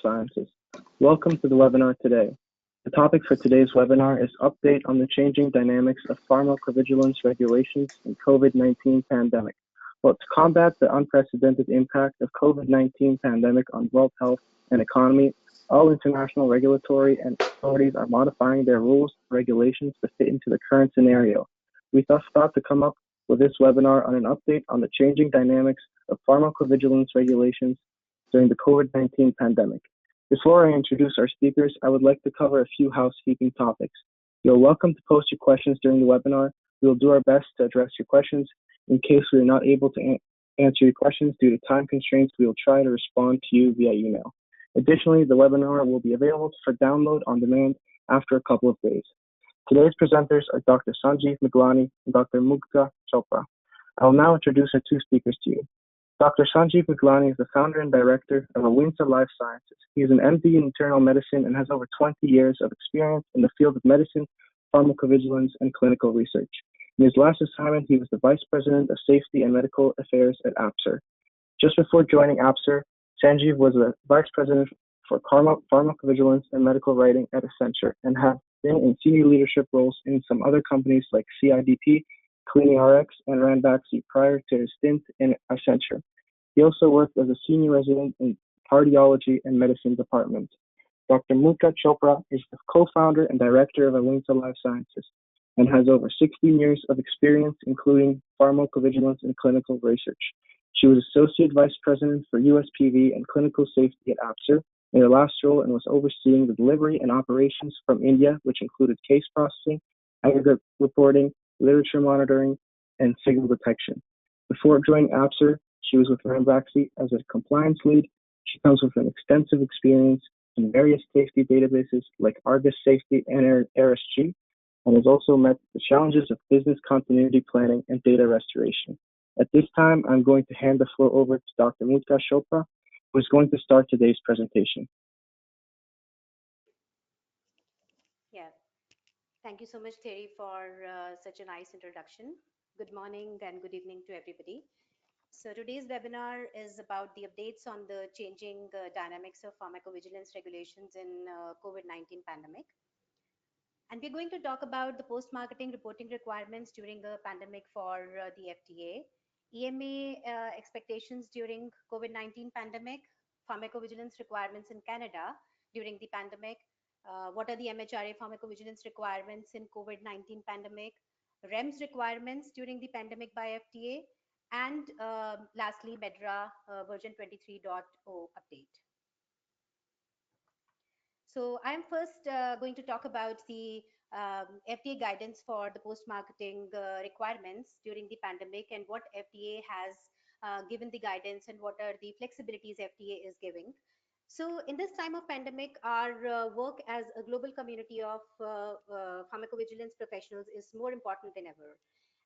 Sciences. Welcome to the webinar today. The topic for today's webinar is Update on the Changing Dynamics of Pharmacovigilance Regulations in COVID-19 Pandemic. Well, to combat the unprecedented impact of COVID-19 pandemic on world health and economy, all international regulatory and authorities are modifying their rules and regulations to fit into the current scenario. We thus thought to come up with this webinar on an update on the changing dynamics of pharmacovigilance regulations during the COVID-19 pandemic. Before I introduce our speakers, I would like to cover a few housekeeping topics. You're welcome to post your questions during the webinar. We will do our best to address your questions. In case we are not able to answer your questions due to time constraints, we will try to respond to you via email. Additionally, the webinar will be available for download on demand after a couple of days. Today's presenters are Dr. Sanjeev Miglani and Dr. Mugdha Chopra. I will now introduce our two speakers to you. Dr. Sanjeev Miglani is the founder and director of Awinsa Life Sciences. He is an MD in internal medicine and has over 20 years of experience in the field of medicine, pharmacovigilance, and clinical research. In his last assignment, he was the Vice President of Safety and Medical Affairs at APSER. Just before joining APSER, Sanjeev was the Vice President for Pharmacovigilance and Medical Writing at Accenture and have been in senior leadership roles in some other companies like CIDP, CleaningRx, and Ranbaxy prior to his stint in Accenture. He also worked as a senior resident in cardiology and medicine department. Dr. Mugdha Chopra is the co-founder and director of Awinsa Life Sciences and has over 16 years of experience, including pharmacovigilance and clinical research. She was Associate Vice President for USPV and Clinical Safety at APSER in her last role and was overseeing the delivery and operations from India, which included case processing, aggregate reporting, literature monitoring, and signal detection. Before joining APSER, she was with Ranbaxy as a compliance lead. She comes with an extensive experience in various safety databases like Argus Safety and RSG, and has also met the challenges of business continuity planning and data restoration. At this time, I'm going to hand the floor over to Dr. Mugdha Chopra, who is going to start today's presentation. Yeah, thank you so much, Thierry, for such a nice introduction. Good morning and good evening to everybody. So today's webinar is about the updates on the changing dynamics of pharmacovigilance regulations in COVID-19 pandemic. And we're going to talk about the post-marketing reporting requirements during the pandemic for the FDA, EMA expectations during COVID-19 pandemic, pharmacovigilance requirements in Canada during the pandemic, what are the MHRA pharmacovigilance requirements in COVID-19 pandemic, REMS requirements during the pandemic by FDA, and lastly, MEDRA version 23.0 update. So I'm first going to talk about the FDA guidance for the post-marketing requirements during the pandemic and what FDA has given the guidance and what are the flexibilities FDA is giving. So in this time of pandemic, our work as a global community of pharmacovigilance professionals is more important than ever.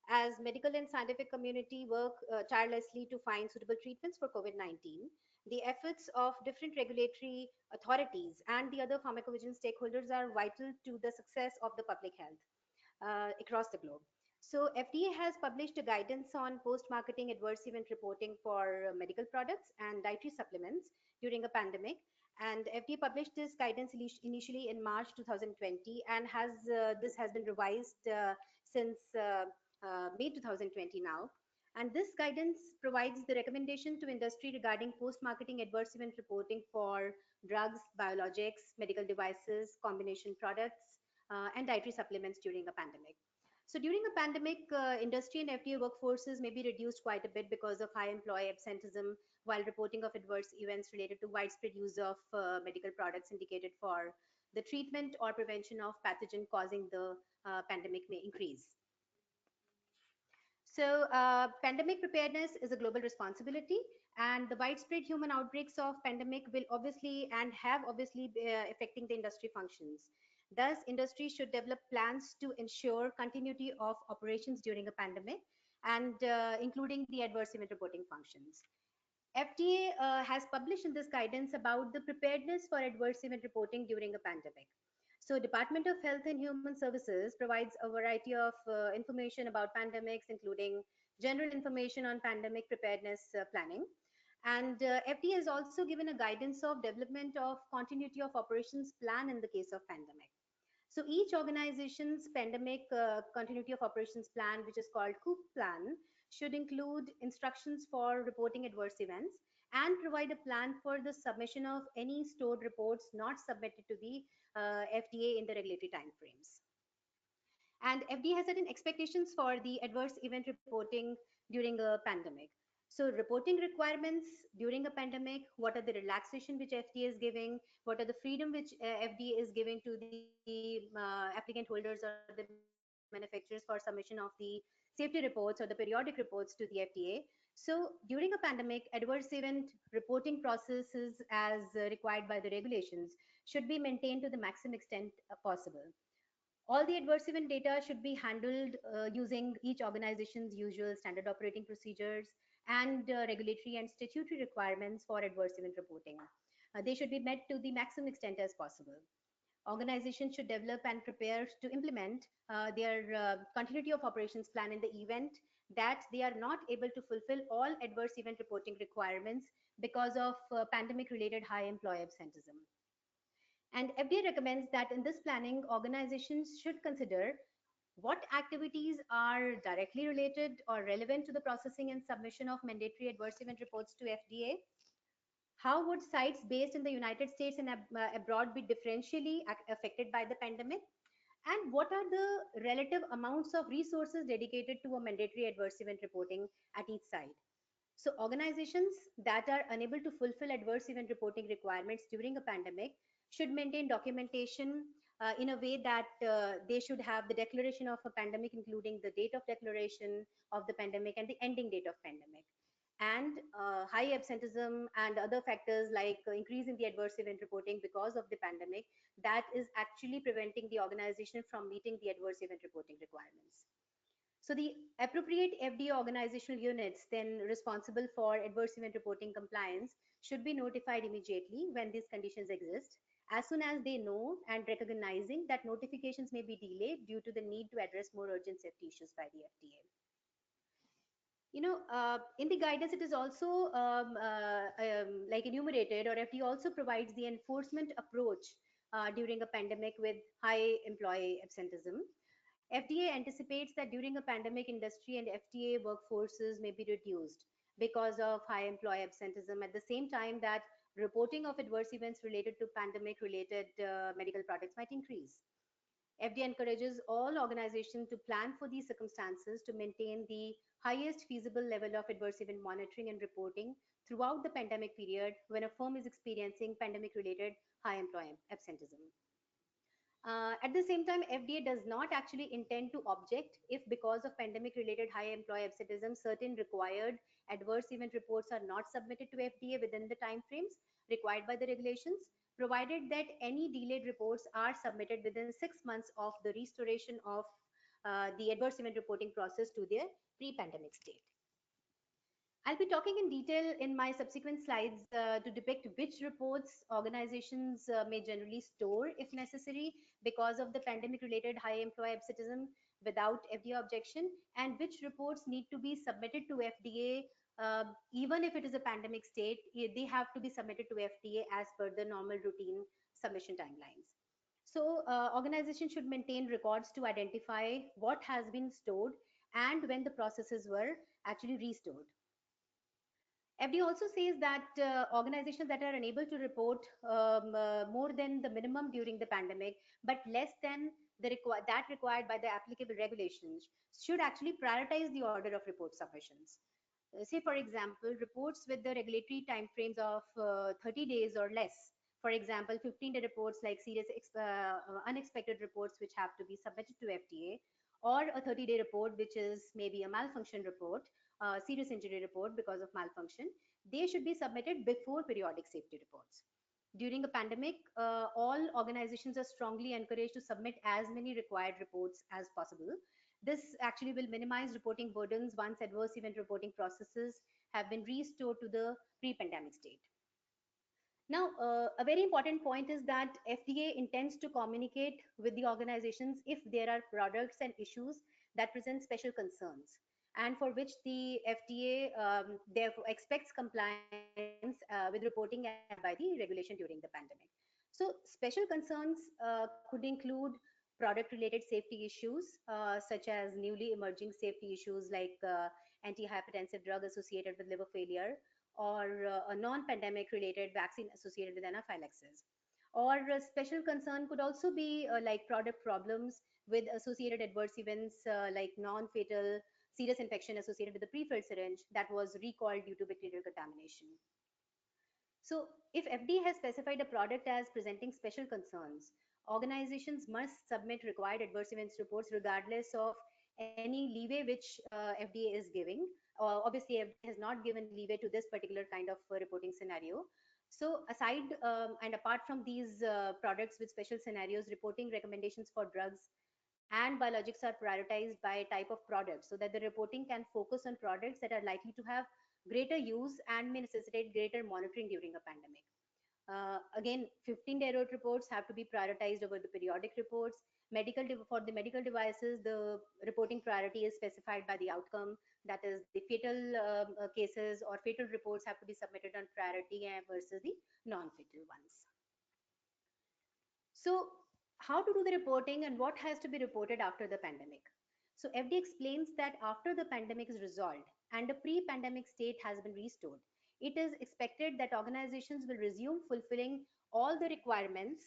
As medical and scientific community work tirelessly to find suitable treatments for COVID-19, the efforts of different regulatory authorities and the other pharmacovigilance stakeholders are vital to the success of the public health across the globe. So FDA has published a guidance on post-marketing adverse event reporting for medical products and dietary supplements during a pandemic. And FDA published this guidance initially in March 2020 and this has been revised since May 2020 now. And this guidance provides the recommendation to industry regarding post-marketing adverse event reporting for drugs, biologics, medical devices, combination products, and dietary supplements during a pandemic. So during a pandemic, industry and FDA workforces may be reduced quite a bit because of high employee absenteeism while reporting of adverse events related to widespread use of medical products indicated for the treatment or prevention of pathogen causing the pandemic may increase. So pandemic preparedness is a global responsibility, and the widespread human outbreaks of pandemic will obviously and have obviously affecting the industry functions. Thus, industry should develop plans to ensure continuity of operations during a pandemic and including the adverse event reporting functions. FDA has published in this guidance about the preparedness for adverse event reporting during a pandemic. So Department of Health and Human Services provides a variety of information about pandemics, including general information on pandemic preparedness planning. And FDA has also given a guidance of development of continuity of operations plan in the case of pandemic. So each organization's pandemic continuity of operations plan, which is called COOP plan, should include instructions for reporting adverse events and provide a plan for the submission of any stored reports not submitted to the FDA in the regulatory timeframes. And FDA has certain expectations for the adverse event reporting during a pandemic. So reporting requirements during a pandemic, what are the relaxation which FDA is giving, what are the freedom which FDA is giving to the applicant holders or the manufacturers for submission of the safety reports or the periodic reports to the FDA. So during a pandemic, adverse event reporting processes as required by the regulations should be maintained to the maximum extent possible. All the adverse event data should be handled using each organization's usual standard operating procedures and regulatory and statutory requirements for adverse event reporting. They should be met to the maximum extent as possible. Organizations should develop and prepare to implement their continuity of operations plan in the event that they are not able to fulfill all adverse event reporting requirements because of pandemic related high employee absenteeism. And FDA recommends that in this planning, organizations should consider what activities are directly related or relevant to the processing and submission of mandatory adverse event reports to FDA. How would sites based in the United States and abroad be differentially affected by the pandemic? And what are the relative amounts of resources dedicated to a mandatory adverse event reporting at each site? So organizations that are unable to fulfill adverse event reporting requirements during a pandemic should maintain documentation in a way that they should have the declaration of a pandemic, including the date of declaration of the pandemic and the ending date of pandemic. And high absenteeism and other factors like increase in the adverse event reporting because of the pandemic, that is actually preventing the organization from meeting the adverse event reporting requirements. So the appropriate FDA organizational units then responsible for adverse event reporting compliance should be notified immediately when these conditions exist, as soon as they know and recognizing that notifications may be delayed due to the need to address more urgent safety issues by the FDA. In the guidance, it is also like enumerated, or FD also provides the enforcement approach during a pandemic with high employee absenteeism. FDA anticipates that during a pandemic, industry and FDA workforces may be reduced because of high employee absenteeism. At the same time, that reporting of adverse events related to pandemic related medical products might increase. FDA encourages all organizations to plan for these circumstances to maintain the highest feasible level of adverse event monitoring and reporting throughout the pandemic period when a firm is experiencing pandemic related high employee absenteeism. At the same time, FDA does not actually intend to object if, because of pandemic related high employee absenteeism, certain required adverse event reports are not submitted to FDA within the timeframes required by the regulations, provided that any delayed reports are submitted within 6 months of the restoration of the adverse event reporting process to their pre-pandemic state. I'll be talking in detail in my subsequent slides to depict which reports organizations may generally store if necessary because of the pandemic related high employee absenteeism without FDA objection, and which reports need to be submitted to FDA even if it is a pandemic state. They have to be submitted to FDA as per the normal routine submission timelines. So organizations should maintain records to identify what has been stored and when the processes were actually restored. FD also says that organizations that are unable to report more than the minimum during the pandemic, but less than that required by the applicable regulations, should actually prioritize the order of report submissions. Say, for example, reports with the regulatory timeframes of 30 days or less. For example, 15-day reports like serious unexpected reports which have to be submitted to FDA, or a 30-day report which is maybe a malfunction report, serious injury report because of malfunction. They should be submitted before periodic safety reports. During a pandemic, all organizations are strongly encouraged to submit as many required reports as possible. This actually will minimize reporting burdens once adverse event reporting processes have been restored to the pre-pandemic state. Now, a very important point is that FDA intends to communicate with the organizations if there are products and issues that present special concerns. and for which the FDA therefore expects compliance with reporting as required by the regulation during the pandemic. So, special concerns could include product related safety issues, such as newly emerging safety issues like antihypertensive drug associated with liver failure, or a non pandemic related vaccine associated with anaphylaxis. Or special concern could also be like product problems with associated adverse events like non fatal serious infection associated with the prefilled syringe that was recalled due to bacterial contamination. So, if FDA has specified a product as presenting special concerns, organizations must submit required adverse events reports regardless of any leeway which FDA is giving. Obviously, FDA has not given leeway to this particular kind of reporting scenario. So, aside and apart from these products with special scenarios, reporting recommendations for drugs and biologics are prioritized by type of product so that the reporting can focus on products that are likely to have greater use and may necessitate greater monitoring during a pandemic. Again, 15-day alert reports have to be prioritized over the periodic reports. For the medical devices, the reporting priority is specified by the outcome. That is, the fatal cases or fatal reports have to be submitted on priority versus the non-fatal ones. So, how to do the reporting and what has to be reported after the pandemic? So, FDA explains that after the pandemic is resolved and a pre pandemic state has been restored, it is expected that organizations will resume fulfilling all the requirements,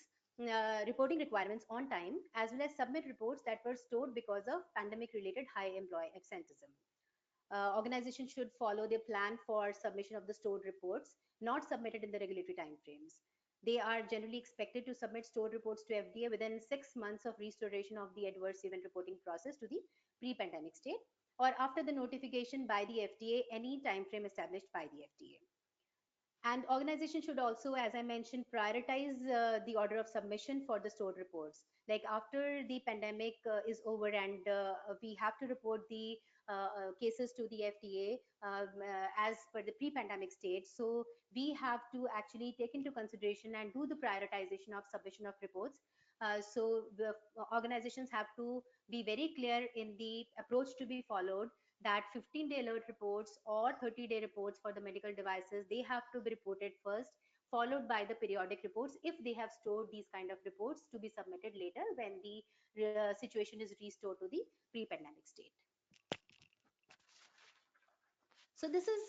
reporting requirements on time, as well as submit reports that were stored because of pandemic related high employee absenteeism. Organizations should follow their plan for submission of the stored reports not submitted in the regulatory timeframes. They are generally expected to submit stored reports to FDA within 6 months of restoration of the adverse event reporting process to the pre-pandemic state, or after the notification by the FDA any timeframe established by the FDA. And organizations should also, as I mentioned, prioritize the order of submission for the stored reports. Like after the pandemic is over and we have to report the cases to the FDA as per the pre-pandemic state. So we have to actually take into consideration and do the prioritization of submission of reports. So the organizations have to be very clear in the approach to be followed, that 15-day alert reports or 30-day reports for the medical devices, they have to be reported first, followed by the periodic reports if they have stored these kind of reports to be submitted later when the situation is restored to the pre-pandemic state. So this is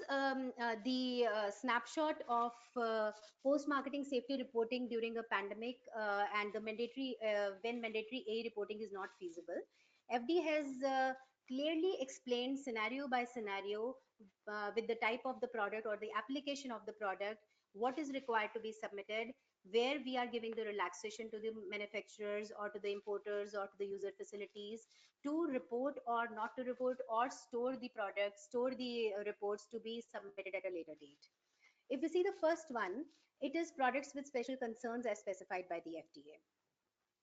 the snapshot of post-marketing safety reporting during a pandemic and the mandatory when mandatory A reporting is not feasible. FD has clearly explained scenario by scenario with the type of the product or the application of the product, what is required to be submitted, where we are giving the relaxation to the manufacturers or to the importers or to the user facilities to report or not to report or store the products, store the reports to be submitted at a later date. If we see the first one, it is products with special concerns as specified by the FDA.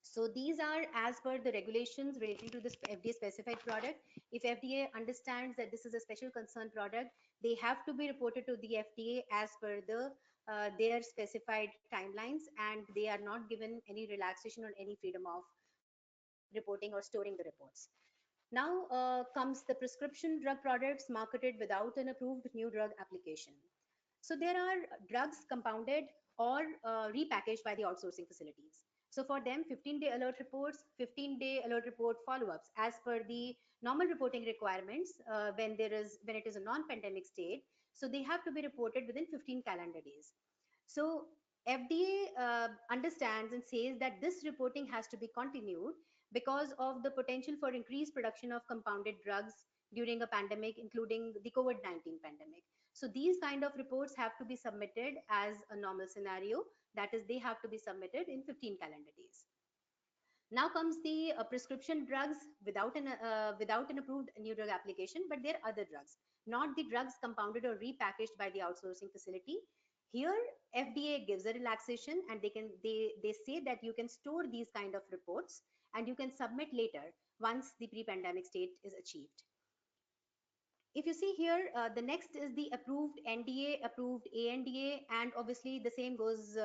So these are as per the regulations relating to this FDA specified product. If FDA understands that this is a special concern product, they have to be reported to the FDA as per their specified timelines, and they are not given any relaxation or any freedom of reporting or storing the reports. Now comes the prescription drug products marketed without an approved new drug application. So there are drugs compounded or repackaged by the outsourcing facilities. So for them, 15-day alert reports, 15-day alert report follow-ups as per the normal reporting requirements when it is a non-pandemic state. So they have to be reported within 15 calendar days. So FDA understands and says that this reporting has to be continued because of the potential for increased production of compounded drugs during a pandemic, including the COVID-19 pandemic. So these kind of reports have to be submitted as a normal scenario. That is, they have to be submitted in 15 calendar days. Now comes the prescription drugs without an approved new drug application, but there are other drugs, not the drugs compounded or repackaged by the outsourcing facility. Here, FDA gives a relaxation, and they say that you can store these kind of reports and you can submit later once the pre-pandemic state is achieved. If you see here, the next is the approved NDA, approved ANDA, and obviously the same goes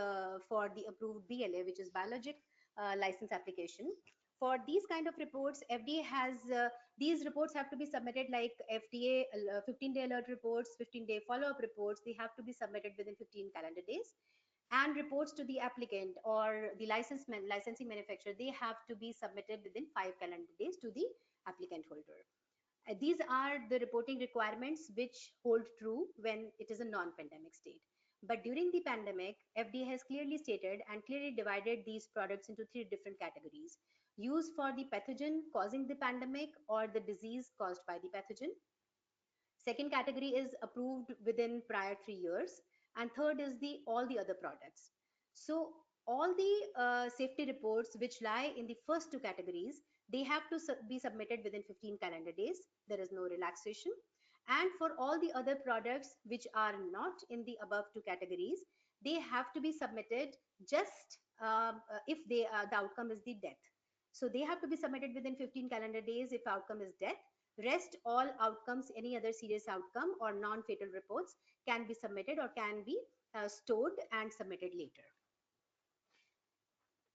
for the approved BLA, which is biologic license application. For these kind of reports, FDA has these reports have to be submitted like FDA 15-day alert reports, 15-day follow-up reports. They have to be submitted within 15 calendar days, and reports to the applicant or the licensing manufacturer, they have to be submitted within 5 calendar days to the applicant holder. These are the reporting requirements which hold true when it is a non-pandemic state. But during the pandemic, FDA has clearly stated and clearly divided these products into three different categories: used for the pathogen causing the pandemic or the disease caused by the pathogen. Second category is approved within prior 3 years, and third is the all the other products. So all the safety reports which lie in the first two categories, they have to be submitted within 15 calendar days. There is no relaxation. And for all the other products which are not in the above two categories, they have to be submitted just if the outcome is the death. So they have to be submitted within 15 calendar days if outcome is death. Rest all outcomes, any other serious outcome or non-fatal reports, can be submitted or can be stored and submitted later.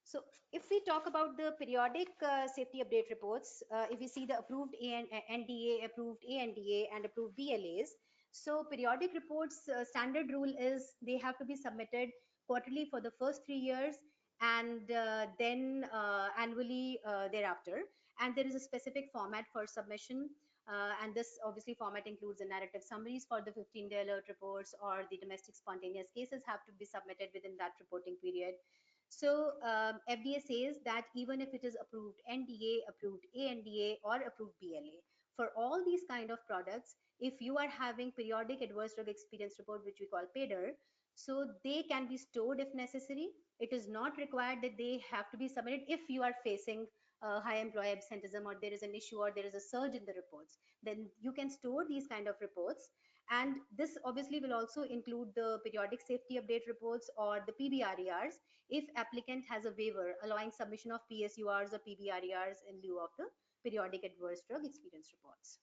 So if we talk about the periodic safety update reports, if we see the approved NDA, approved ANDA, and approved BLAs, so periodic reports, standard rule is they have to be submitted quarterly for the first 3 years, and then annually thereafter. And there is a specific format for submission. And this obviously format includes the narrative summaries for the 15-day alert reports, or the domestic spontaneous cases have to be submitted within that reporting period. So FDA says that even if it is approved NDA, approved ANDA, or approved BLA, for all these kind of products, if you are having periodic adverse drug experience report, which we call PADR, so they can be stored if necessary. It is not required that they have to be submitted if you are facing high employee absenteeism, or there is an issue, or there is a surge in the reports. Then you can store these kind of reports. And this obviously will also include the periodic safety update reports or the PBRERs if applicant has a waiver allowing submission of PSURs or PBRERs in lieu of the periodic adverse drug experience reports.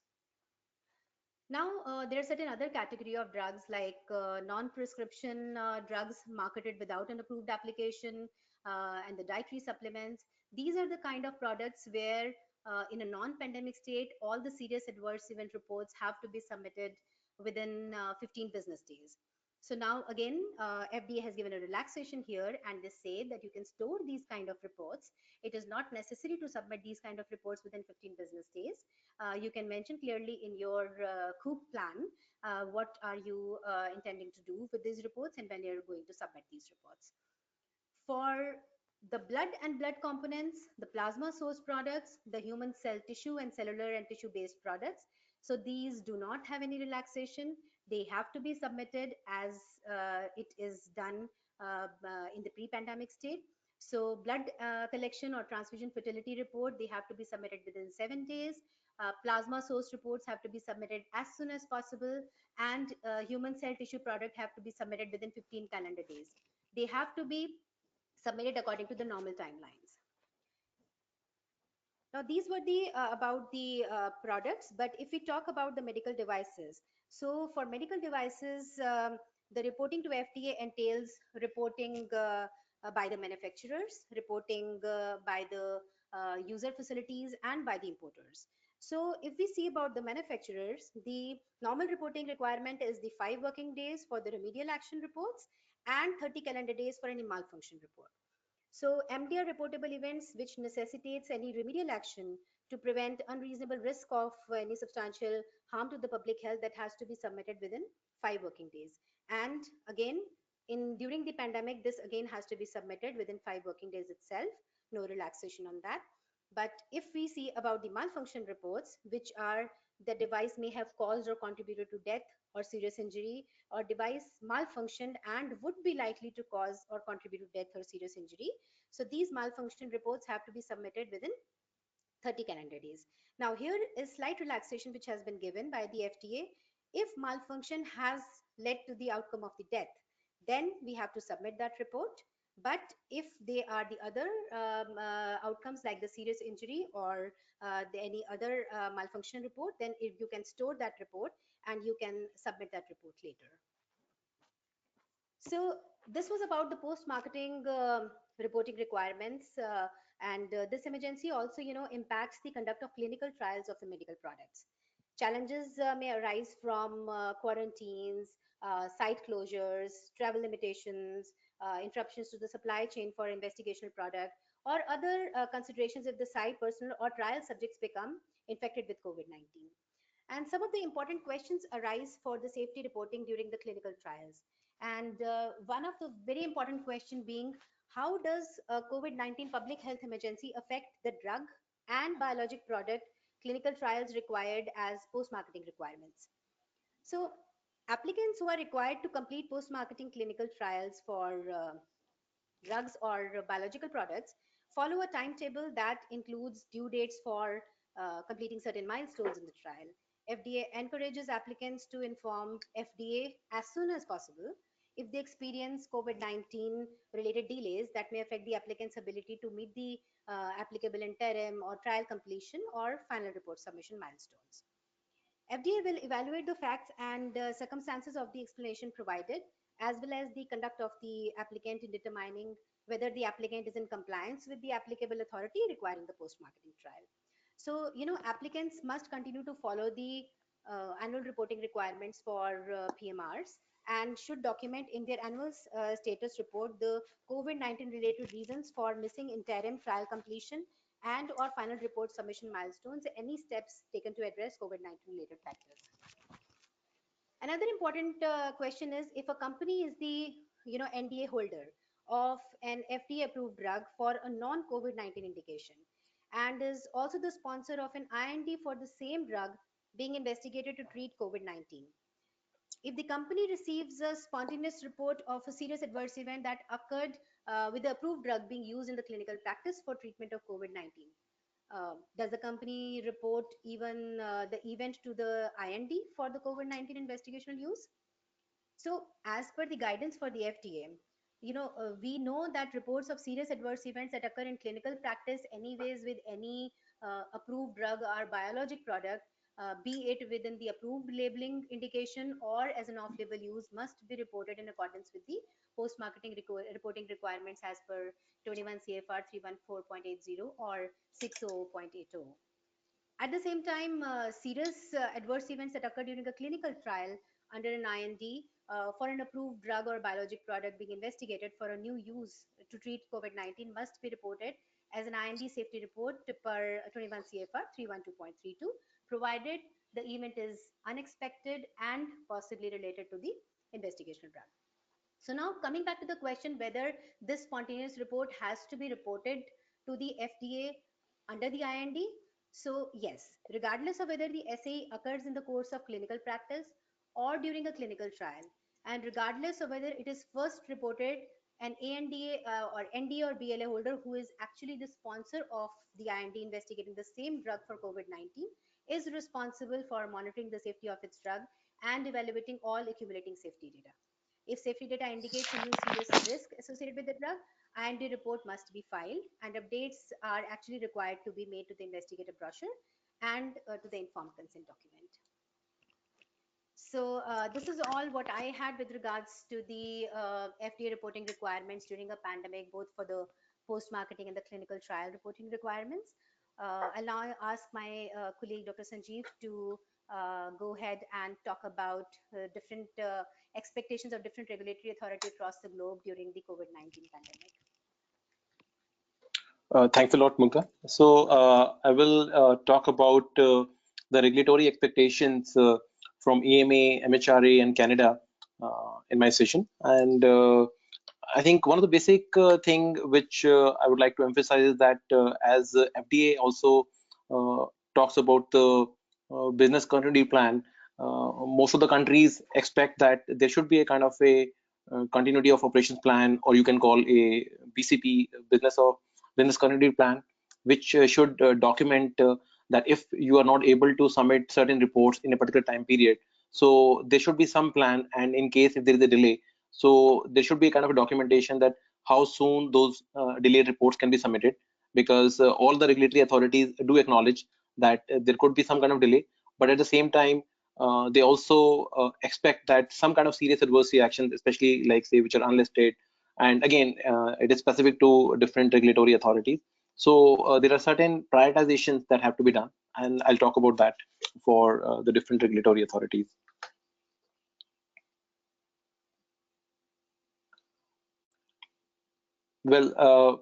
Now, there are certain other category of drugs like non-prescription drugs marketed without an approved application, and the dietary supplements. These are the kind of products where in a non-pandemic state, all the serious adverse event reports have to be submitted within 15 business days. So now again, FDA has given a relaxation here, and they say that you can store these kind of reports. It is not necessary to submit these kind of reports within 15 business days. You can mention clearly in your COOP plan what are you intending to do with these reports and when you're going to submit these reports. For the blood and blood components, the plasma source products, the human cell tissue and cellular and tissue based products, so these do not have any relaxation. They have to be submitted as it is done in the pre-pandemic state. So blood collection or transfusion fertility report, they have to be submitted within 7 days. Plasma source reports have to be submitted as soon as possible, and human cell tissue product have to be submitted within 15 calendar days. They have to be submitted according to the normal timelines. Now, these were the about the products, but if we talk about the medical devices, so for medical devices, the reporting to FDA entails reporting by the manufacturers, reporting by the user facilities, and by the importers. So if we see about the manufacturers, the normal reporting requirement is the 5 working days for the remedial action reports and 30 calendar days for any malfunction report. So MDR reportable events which necessitates any remedial action to prevent unreasonable risk of any substantial harm to the public health, that has to be submitted within 5 working days. And again, during the pandemic, this again has to be submitted within 5 working days itself. No relaxation on that. But if we see about the malfunction reports, which are the device may have caused or contributed to death or serious injury, or device malfunctioned and would be likely to cause or contribute to death or serious injury. So these malfunction reports have to be submitted within 30 calendar days. Now here is slight relaxation which has been given by the FDA. If malfunction has led to the outcome of the death, then we have to submit that report. But if they are the other outcomes like the serious injury or any other malfunction report, then you can store that report and you can submit that report later. So This was about the post-marketing reporting requirements, and this emergency also, impacts the conduct of clinical trials of the medical products. Challenges may arise from quarantines, site closures, travel limitations, interruptions to the supply chain for investigational product, or other considerations if the site, personnel, or trial subjects become infected with COVID-19. And some of the important questions arise for the safety reporting during the clinical trials. And one of the very important question being, how does COVID-19 public health emergency affect the drug and biologic product clinical trials required as post-marketing requirements? So applicants who are required to complete post-marketing clinical trials for drugs or biological products follow a timetable that includes due dates for completing certain milestones in the trial. FDA encourages applicants to inform FDA as soon as possible if they experience COVID-19 related delays that may affect the applicant's ability to meet the applicable interim or trial completion or final report submission milestones. FDA will evaluate the facts and circumstances of the explanation provided, as well as the conduct of the applicant in determining whether the applicant is in compliance with the applicable authority requiring the post-marketing trial. So, applicants must continue to follow the annual reporting requirements for PMRs and should document in their annual status report the COVID-19 related reasons for missing interim trial completion and or final report submission milestones, any steps taken to address COVID-19 related factors. Another important question is, if a company is the NDA holder of an FDA approved drug for a non COVID-19 indication and is also the sponsor of an IND for the same drug being investigated to treat COVID-19. If the company receives a spontaneous report of a serious adverse event that occurred with the approved drug being used in the clinical practice for treatment of COVID-19, does the company report even the event to the IND for the COVID-19 investigational use? So, as per the guidance for the FDA, we know that reports of serious adverse events that occur in clinical practice, anyways, with any approved drug or biologic product, be it within the approved labeling indication or as an off-label use, must be reported in accordance with the post-marketing reporting requirements as per 21 CFR 314.80 or 600.80. At the same time, serious adverse events that occur during a clinical trial under an IND for an approved drug or biologic product being investigated for a new use to treat COVID-19 must be reported as an IND safety report per 21 CFR 312.32, provided the event is unexpected and possibly related to the investigational drug. So now coming back to the question whether this spontaneous report has to be reported to the FDA under the IND. So yes, regardless of whether the SAE occurs in the course of clinical practice or during a clinical trial, and regardless of whether it is first reported, an ANDA or NDA or BLA holder who is actually the sponsor of the IND investigating the same drug for COVID-19 is responsible for monitoring the safety of its drug and evaluating all accumulating safety data. If safety data indicates a new serious risk associated with the drug, IND report must be filed and updates are actually required to be made to the investigator brochure and to the informed consent document. So this is all what I had with regards to the FDA reporting requirements during a pandemic, both for the post-marketing and the clinical trial reporting requirements. I'll now ask my colleague, Dr. Sanjeev, to go ahead and talk about different expectations of different regulatory authority across the globe during the COVID-19 pandemic. Thanks a lot, Mugdha. So I will talk about the regulatory expectations from EMA, MHRA, and Canada in my session. And I think one of the basic thing which I would like to emphasize is that as FDA also talks about the business continuity plan, most of the countries expect that there should be a kind of a continuity of operations plan, or you can call a BCP, business continuity plan, which should document that if you are not able to submit certain reports in a particular time period, so there should be some plan, and in case if there is a delay, so there should be a kind of a documentation that how soon those delayed reports can be submitted, because all the regulatory authorities do acknowledge that there could be some kind of delay, but at the same time they also expect that some kind of serious adverse reactions, especially like say which are unlisted, and again it is specific to different regulatory authorities. So there are certain prioritizations that have to be done, and I'll talk about that for the different regulatory authorities. Well,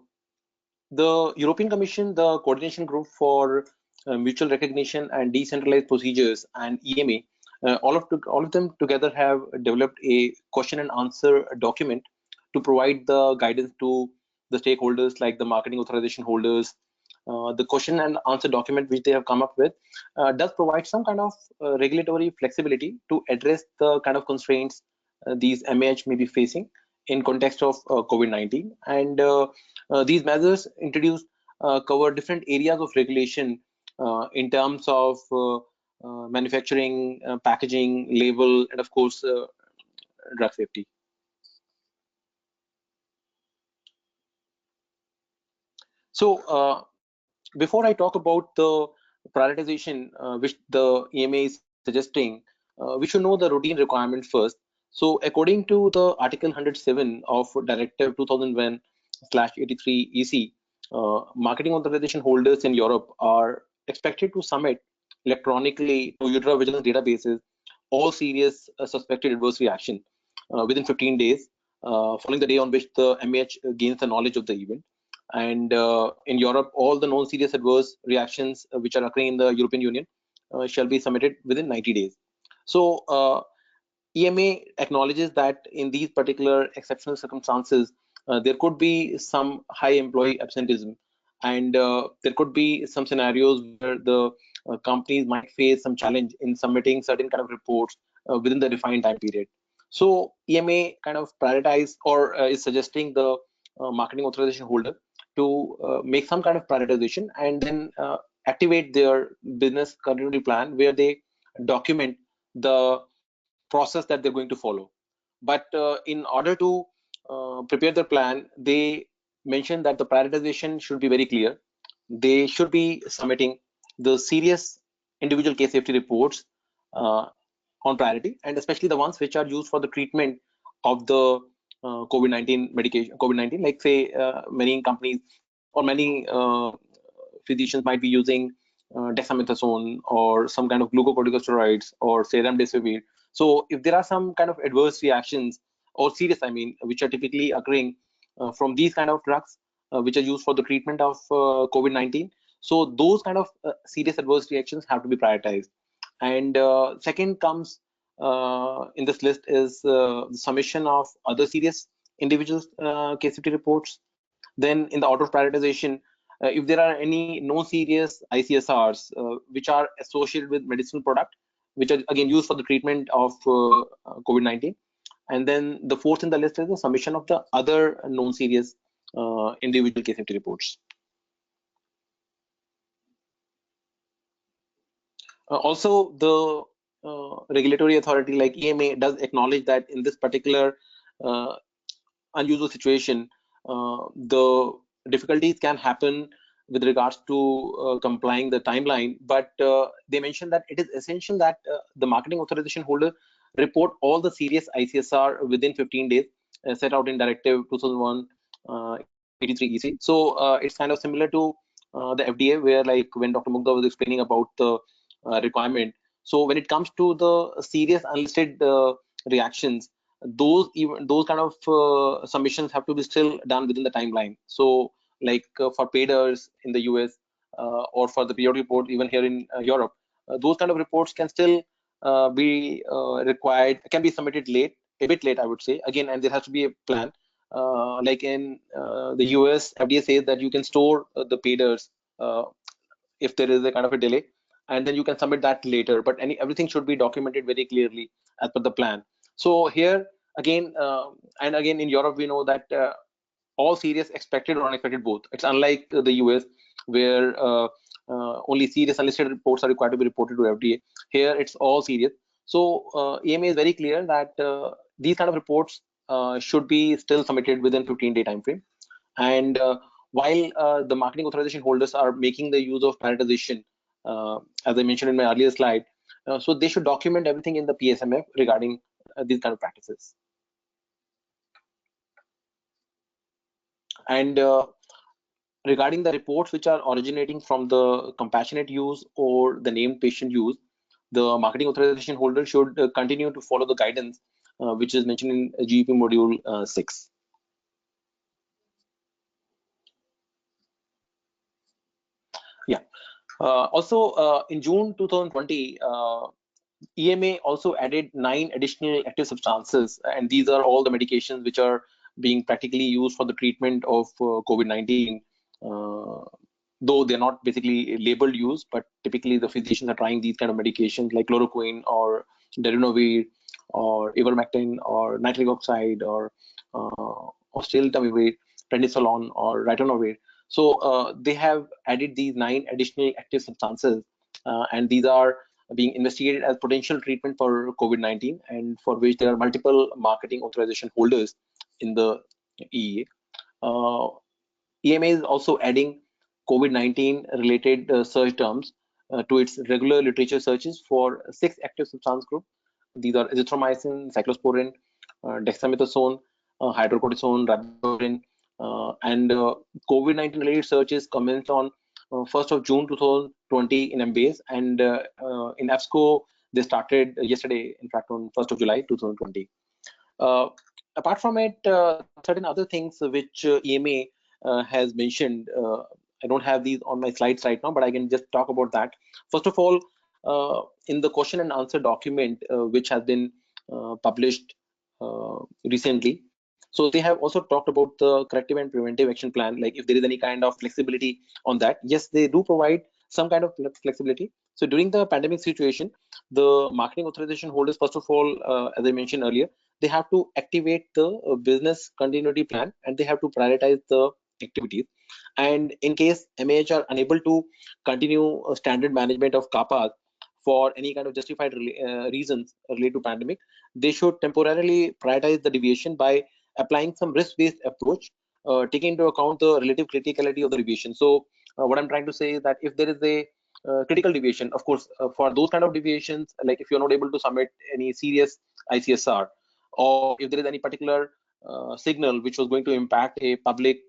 the European Commission, the Coordination Group for Mutual Recognition and Decentralized Procedures, and EMA, all of them together have developed a question and answer document to provide the guidance to the stakeholders like the marketing authorization holders. The question and answer document which they have come up with does provide some kind of regulatory flexibility to address the kind of constraints these MAH may be facing in context of COVID-19. And these measures introduced cover different areas of regulation in terms of manufacturing, packaging, label, and of course, drug safety. So before I talk about the prioritization which the EMA is suggesting, we should know the routine requirement first. So according to the Article 107 of Directive 2001/83 EC, marketing authorization holders in Europe are expected to submit electronically to vigilance databases all serious suspected adverse reaction within 15 days following the day on which the MAH gains the knowledge of the event. And in Europe, all the non-serious adverse reactions which are occurring in the European Union shall be submitted within 90 days. So EMA acknowledges that in these particular exceptional circumstances, there could be some high employee absenteeism, and there could be some scenarios where the companies might face some challenge in submitting certain kind of reports within the defined time period. So EMA kind of prioritize or is suggesting the marketing authorization holder to make some kind of prioritization and then activate their business continuity plan where they document the process that they're going to follow. But in order to prepare their plan, they mentioned that the prioritization should be very clear. They should be submitting the serious individual case safety reports on priority, and especially the ones which are used for the treatment of the COVID-19 medication, COVID-19, like say many companies or many physicians might be using dexamethasone or some kind of glucocorticosteroids or say remdesivir. So if there are some kind of adverse reactions or serious, I mean, which are typically occurring from these kind of drugs, which are used for the treatment of COVID-19, so those kind of serious adverse reactions have to be prioritized. And second comes in this list is the submission of other serious individuals case safety reports. Then in the order of prioritization, if there are any non-serious ICSRs which are associated with medicinal product, which are again used for the treatment of COVID-19. And then the fourth in the list is the submission of the other non-serious individual case safety reports. Also, the regulatory authority like EMA does acknowledge that in this particular unusual situation, the difficulties can happen with regards to complying the timeline, but they mentioned that it is essential that the marketing authorization holder report all the serious ICSR within 15 days set out in Directive 2001/83 EC. So it's kind of similar to the FDA, where like when Dr. Mugdha was explaining about the requirement. So when it comes to the serious unlisted reactions, those kind of submissions have to be still done within the timeline. So like for payers in the US or for the periodic report even here in Europe, those kind of reports can still be required, can be submitted late, a bit late I would say, again, and there has to be a plan. Like in the US, FDA says that you can store the payers if there is a kind of a delay, and then you can submit that later, but everything should be documented very clearly as per the plan. So here again, and again in Europe, we know that all serious expected or unexpected both. It's unlike the US, where only serious unlisted reports are required to be reported to FDA. Here it's all serious. So EMA is very clear that these kind of reports should be still submitted within 15-day time frame. And while the marketing authorization holders are making the use of prioritization, as I mentioned in my earlier slide, So they should document everything in the PSMF regarding these kind of practices. And regarding the reports which are originating from the compassionate use or the named patient use, the marketing authorization holder should continue to follow the guidance which is mentioned in GEP module 6. Yeah. Also, in June 2020, EMA also added 9 additional active substances, and these are all the medications which are being practically used for the treatment of COVID-19. Though they're not basically labeled use, but typically the physicians are trying these kind of medications like chloroquine or darunavir or ivermectin or nitric oxide or oseltamivir, prednisolone or ritonavir. So they have added these 9 additional active substances, and these are being investigated as potential treatment for COVID-19, and for which there are multiple marketing authorization holders in the EEA. EMA is also adding COVID-19 related search terms to its regular literature searches for 6 active substance groups. These are azithromycin, cyclosporin, dexamethasone, hydrocortisone, ribavirin, and COVID-19 related searches commenced on 1st of June 2020 in Embase, and in AFSCO they started yesterday, in fact on 1st of July 2020. Apart from it, certain other things which EMA has mentioned. I don't have these on my slides right now, but I can just talk about that. First of all, in the question and answer document which has been published recently, so they have also talked about the corrective and preventive action plan, like if there is any kind of flexibility on that. Yes, they do provide some kind of flexibility. So during the pandemic situation, the marketing authorization holders, first of all, as I mentioned earlier, they have to activate the business continuity plan, and they have to prioritize the activities. And in case MAH are unable to continue standard management of CAPAs for any kind of justified reasons related to pandemic, they should temporarily prioritize the deviation by applying some risk-based approach, taking into account the relative criticality of the deviation. So what I'm trying to say is that if there is a critical deviation, of course, for those kind of deviations, like if you're not able to submit any serious ICSR, or if there is any particular signal which was going to impact a public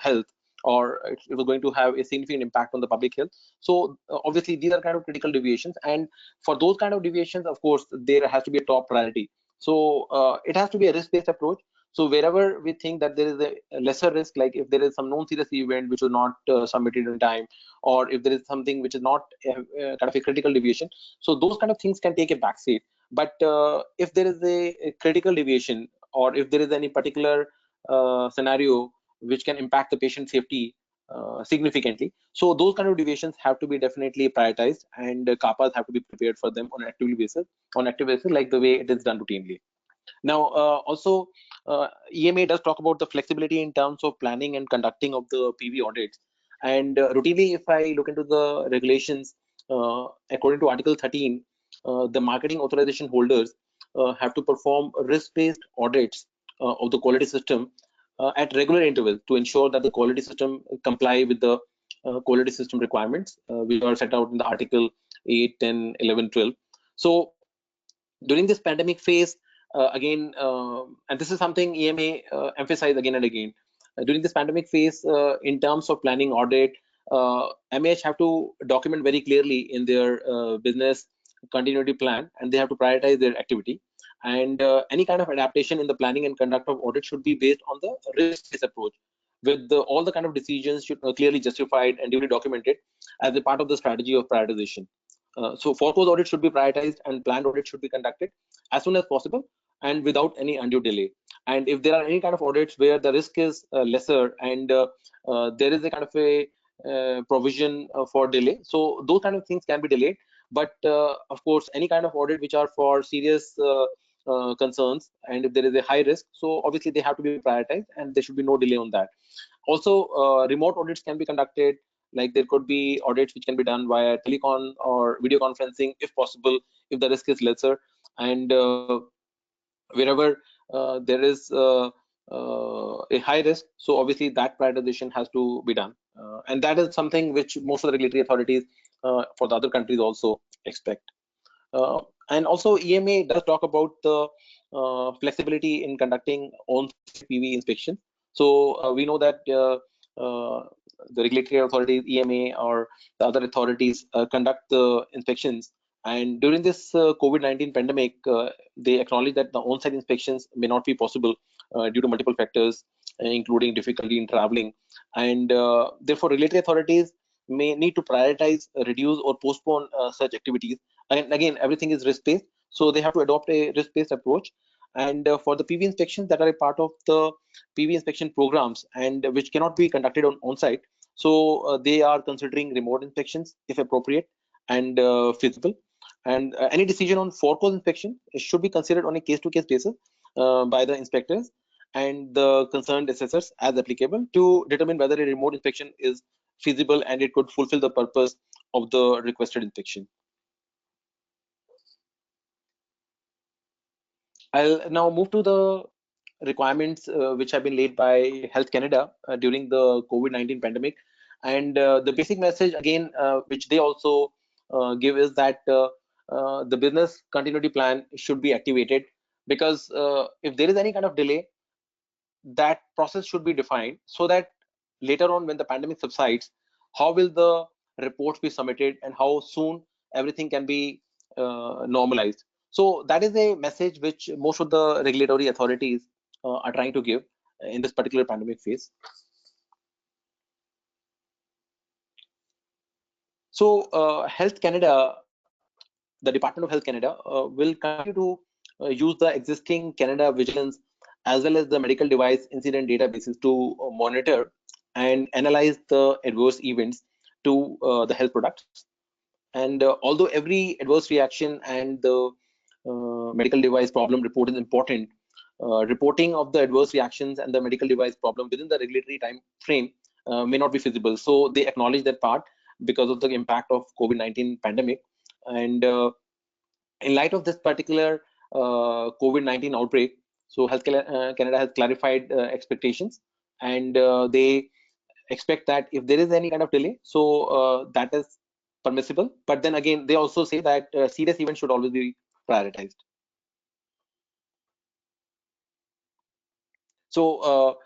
health, or it was going to have a significant impact on the public health. So obviously these are kind of critical deviations, and for those kind of deviations, of course, there has to be a top priority. So it has to be a risk-based approach. So wherever we think that there is a lesser risk, like if there is some non-serious event which was not submitted in time, or if there is something which is not kind of a critical deviation, so those kind of things can take a backseat. But if there is a critical deviation, or if there is any particular scenario which can impact the patient safety significantly, so those kind of deviations have to be definitely prioritized, and CAPAs have to be prepared for them on an active basis, like the way it is done routinely. Now, also, EMA does talk about the flexibility in terms of planning and conducting of the PV audits. And routinely, if I look into the regulations, according to Article 13, the marketing authorization holders have to perform risk-based audits of the quality system at regular intervals to ensure that the quality system comply with the quality system requirements which are set out in the Article 8, 10, 11, 12. So during this pandemic phase, again, and this is something EMA emphasized again and again, during this pandemic phase, in terms of planning audit, MAH have to document very clearly in their business continuity plan, and they have to prioritize their activity. And any kind of adaptation in the planning and conduct of audit should be based on the risk-based approach, with all the kind of decisions should clearly justified and duly documented as a part of the strategy of prioritization. So foreclosed audit should be prioritized, and planned audit should be conducted as soon as possible and without any undue delay. And if there are any kind of audits where the risk is lesser, and there is a kind of a provision for delay, so those kind of things can be delayed. But of course, any kind of audit which are for serious concerns, and if there is a high risk, so obviously they have to be prioritized, and there should be no delay on that. Also, remote audits can be conducted, like there could be audits which can be done via telecon or video conferencing if possible, if the risk is lesser. And wherever there is a high risk, so obviously that prioritization has to be done. And that is something which most of the regulatory authorities for the other countries also expect. And also EMA does talk about the flexibility in conducting on-site PV inspections. So we know that the regulatory authorities, EMA or the other authorities conduct the inspections. And during this COVID-19 pandemic, they acknowledge that the on-site inspections may not be possible due to multiple factors, including difficulty in traveling. And therefore, regulatory authorities may need to prioritize, reduce, or postpone such activities. And again, everything is risk-based, so they have to adopt a risk-based approach. And for the PV inspections that are a part of the PV inspection programs and which cannot be conducted on-site, so they are considering remote inspections if appropriate and feasible. And any decision on for-cause inspection should be considered on a case-to-case basis by the inspectors and the concerned assessors as applicable to determine whether a remote inspection is feasible and it could fulfill the purpose of the requested inspection. I'll now move to the requirements which have been laid by Health Canada during the COVID-19 pandemic. And the basic message again, which they also give is that the business continuity plan should be activated, because if there is any kind of delay, that process should be defined so that later on when the pandemic subsides, how will the reports be submitted and how soon everything can be normalized. So that is a message which most of the regulatory authorities are trying to give in this particular pandemic phase. So Health Canada, the Department of Health Canada will continue to use the existing Canada Vigilance as well as the medical device incident databases to monitor and analyze the adverse events to the health products. And although every adverse reaction and the medical device problem report is important, reporting of the adverse reactions and the medical device problem within the regulatory time frame may not be feasible. So they acknowledge that part because of the impact of COVID-19 pandemic. And in light of this particular COVID-19 outbreak, so Health Canada has clarified expectations, and they expect that if there is any kind of delay, so that is permissible. But then again, they also say that serious events should always be prioritized. So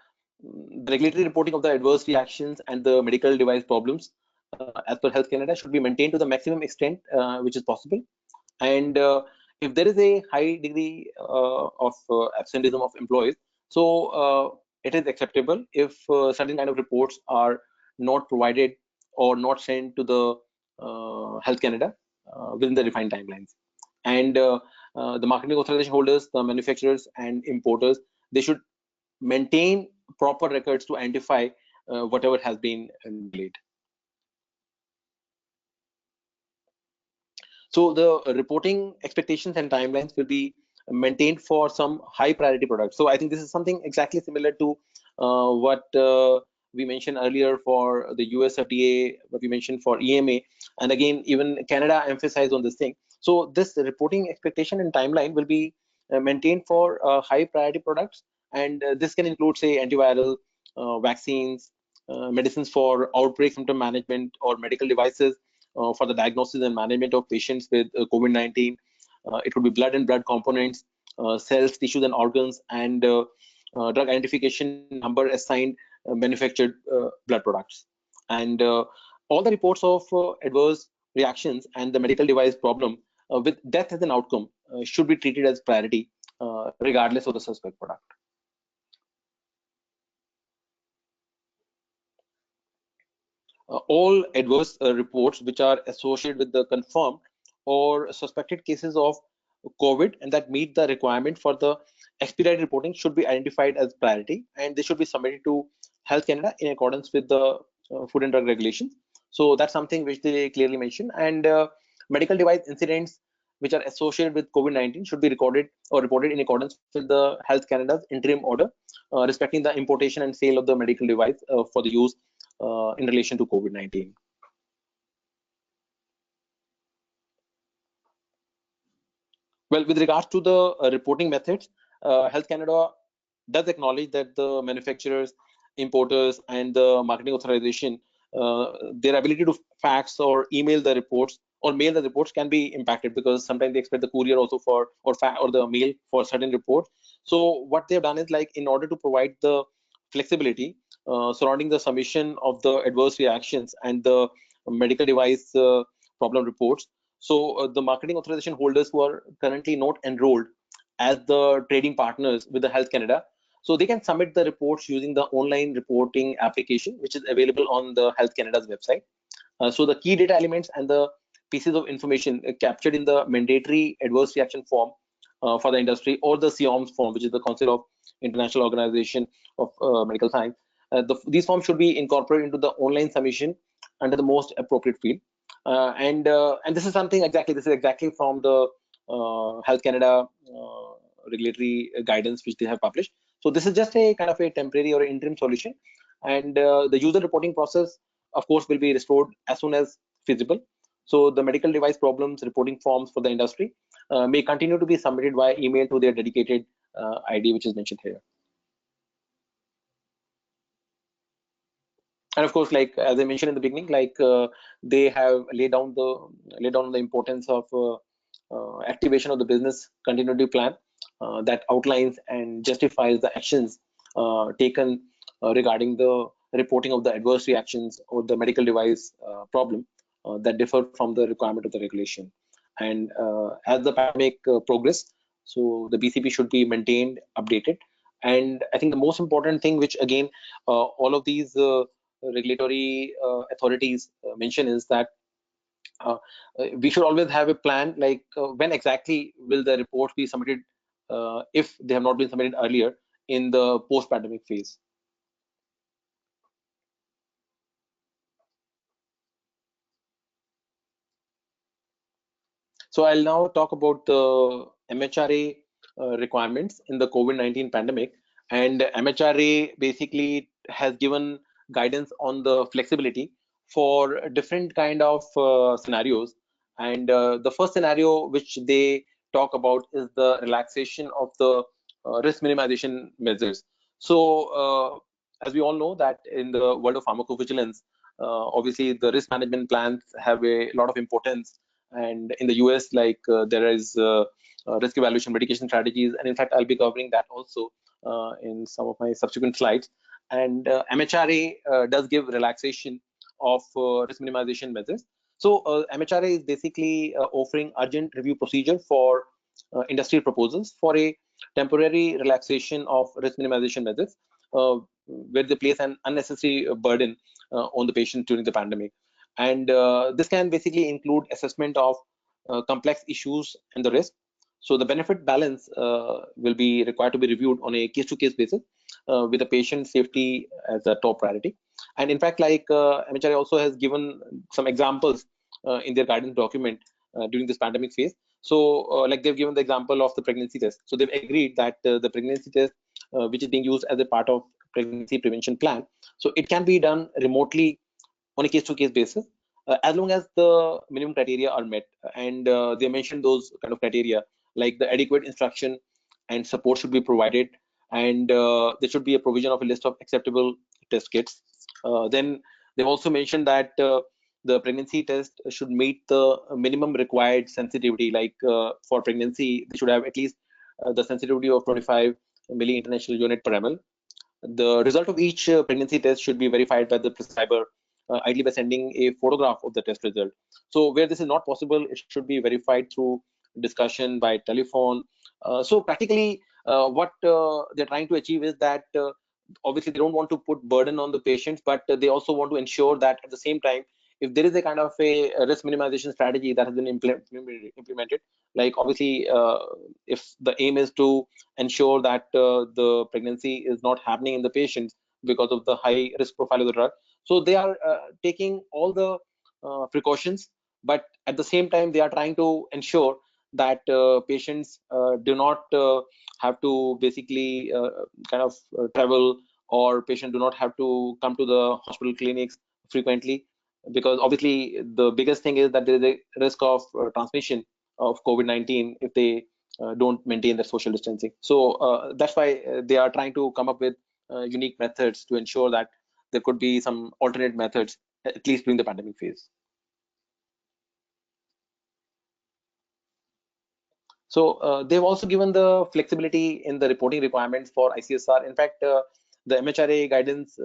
the regulatory reporting of the adverse reactions and the medical device problems, as per Health Canada, should be maintained to the maximum extent which is possible. And if there is a high degree of absenteeism of employees, so it is acceptable if certain kind of reports are not provided or not sent to the Health Canada within the defined timelines. And the marketing authorization holders, the manufacturers and importers, they should maintain proper records to identify whatever has been delayed. So the reporting expectations and timelines will be maintained for some high priority products. So I think this is something exactly similar to what we mentioned earlier for the US FDA, what we mentioned for EMA, and again, even Canada emphasized on this thing. So this reporting expectation and timeline will be maintained for high priority products, and this can include, say, antiviral, vaccines, medicines for outbreak symptom management, or medical devices for the diagnosis and management of patients with COVID-19. It would be blood and blood components, cells, tissues, and organs, and drug identification number assigned manufactured blood products. And all the reports of adverse reactions and the medical device problem with death as an outcome should be treated as priority, regardless of the suspect product. All adverse reports which are associated with the confirmed or suspected cases of COVID and that meet the requirement for the expedited reporting should be identified as priority, and they should be submitted to Health Canada in accordance with the Food and Drug Regulations. So that's something which they clearly mention. And medical device incidents which are associated with COVID-19 should be recorded or reported in accordance with the Health Canada's interim order respecting the importation and sale of the medical device for the use in relation to COVID-19. Well, with regards to the reporting methods, Health Canada does acknowledge that the manufacturers, importers, and the marketing authorization, their ability to fax or email the reports or mail the reports can be impacted, because sometimes they expect the courier also for or the mail for certain reports. So what they've done is, like, in order to provide the flexibility surrounding the submission of the adverse reactions and the medical device problem reports. So the marketing authorization holders who are currently not enrolled as the trading partners with the Health Canada, so they can submit the reports using the online reporting application, which is available on the Health Canada's website. So the key data elements and the pieces of information captured in the mandatory adverse reaction form for the industry, or the CIOMS form, which is the Council of International Organization of Medical Science. These forms should be incorporated into the online submission under the most appropriate field. And this is something exactly, this is exactly from the Health Canada regulatory guidance which they have published. So this is just a kind of a temporary or interim solution, and the user reporting process, of course, will be restored as soon as feasible. So the medical device problems reporting forms for the industry may continue to be submitted via email to their dedicated ID, which is mentioned here. And of course, like as I mentioned in the beginning, like they have laid down the importance of activation of the business continuity plan that outlines and justifies the actions taken regarding the reporting of the adverse reactions or the medical device problem that differ from the requirement of the regulation. And as the pandemic progress, so the BCP should be maintained, updated. And I think the most important thing, which again all of these regulatory authorities mention, is that we should always have a plan, like when exactly will the reports be submitted if they have not been submitted earlier in the post-pandemic phase. So I'll now talk about the MHRA requirements in the COVID-19 pandemic. And MHRA basically has given guidance on the flexibility for different kind of scenarios. And the first scenario which they talk about is the relaxation of the risk minimization measures. So as we all know that in the world of pharmacovigilance, obviously the risk management plans have a lot of importance. And in the US, like there is risk evaluation mitigation strategies, and in fact I'll be covering that also in some of my subsequent slides. And MHRA does give relaxation of risk minimization measures. So MHRA is basically offering urgent review procedure for industry proposals for a temporary relaxation of risk minimization measures where they place an unnecessary burden on the patient during the pandemic. And this can basically include assessment of complex issues and the risk. So the benefit balance will be required to be reviewed on a case-to-case basis with the patient safety as a top priority. And in fact, like MHRA also has given some examples in their guidance document during this pandemic phase. So like they've given the example of the pregnancy test. So they've agreed that the pregnancy test, which is being used as a part of pregnancy prevention plan, so it can be done remotely on a case-to-case basis as long as the minimum criteria are met. And they mentioned those kind of criteria, like the adequate instruction and support should be provided, and there should be a provision of a list of acceptable test kits. Then they've also mentioned that the pregnancy test should meet the minimum required sensitivity, like for pregnancy they should have at least the sensitivity of 25 milli international unit per ml. The result of each pregnancy test should be verified by the prescriber, ideally by sending a photograph of the test result. So where this is not possible, it should be verified through discussion by telephone. So practically, what they're trying to achieve is that obviously they don't want to put burden on the patients, but they also want to ensure that at the same time, if there is a kind of a risk minimization strategy that has been implemented, like obviously if the aim is to ensure that the pregnancy is not happening in the patients because of the high risk profile of the drug, so they are taking all the precautions, but at the same time they are trying to ensure that patients do not have to basically kind of travel, or patients do not have to come to the hospital clinics frequently, because obviously the biggest thing is that there is a risk of transmission of COVID-19 if they don't maintain their social distancing. So that's why they are trying to come up with unique methods to ensure that there could be some alternate methods, at least during the pandemic phase. So they've also given the flexibility in the reporting requirements for ICSR. In fact, the MHRA guidance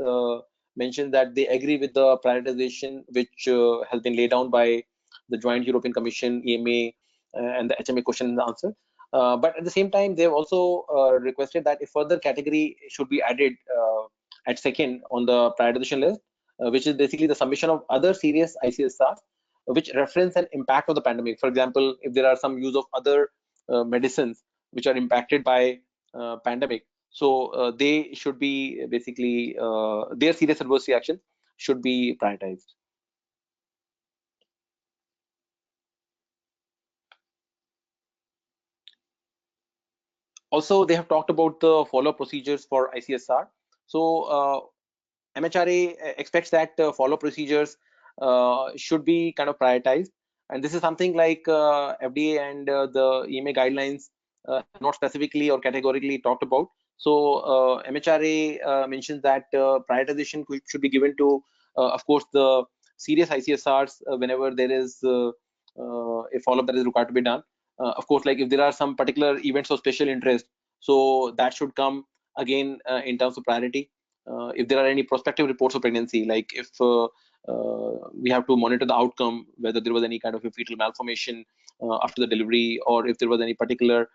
mentions that they agree with the prioritization which has been laid down by the Joint European Commission, EMA, and the HMA question and answer. But at the same time, they've also requested that a further category should be added at second on the prioritization list, which is basically the submission of other serious ICSRs which reference an impact of the pandemic. For example, if there are some use of other medicines which are impacted by pandemic, so they should be basically their serious adverse reaction should be prioritized. Also, they have talked about the follow-up procedures for ICSR. So MHRA expects that follow procedures should be kind of prioritized, and this is something like FDA and the EMA guidelines have not specifically or categorically talked about. So MHRA mentions that prioritization should be given to, of course, the serious ICSRs whenever there is a follow-up that is required to be done. Of course, like if there are some particular events of special interest, so that should come again in terms of priority. If there are any prospective reports of pregnancy, like if we have to monitor the outcome, whether there was any kind of a fetal malformation after the delivery, or if there was any particular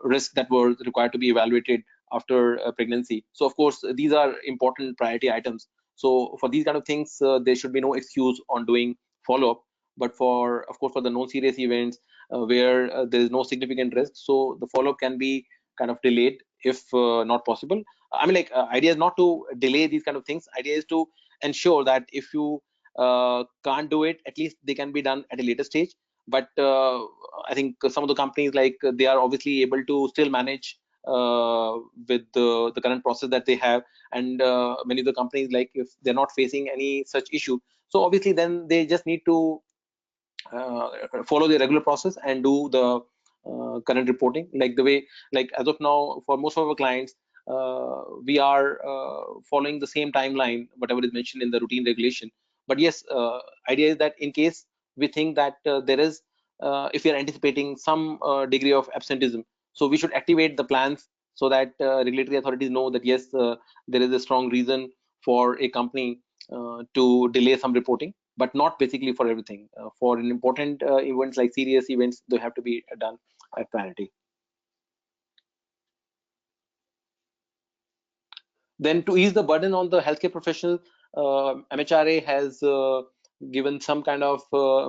risk that was required to be evaluated after pregnancy. So of course, these are important priority items. So for these kind of things, there should be no excuse on doing follow-up. But for, of course, for the non-serious events where there is no significant risk, so the follow-up can be kind of delayed if not possible. I mean, like idea is not to delay these kind of things. Idea is to ensure that if you can't do it, at least they can be done at a later stage. But I think some of the companies, like they are obviously able to still manage with the current process that they have, and many of the companies, like if they're not facing any such issue, so obviously then they just need to follow the regular process and do the current reporting, like the way, like as of now for most of our clients, we are following the same timeline whatever is mentioned in the routine regulation. But yes, idea is that in case we think that there is if we are anticipating some degree of absenteeism, so we should activate the plans so that regulatory authorities know that yes, there is a strong reason for a company to delay some reporting, but not basically for everything. For an important events like serious events, they have to be done at priority. Then to ease the burden on the healthcare professional, MHRA has given some kind of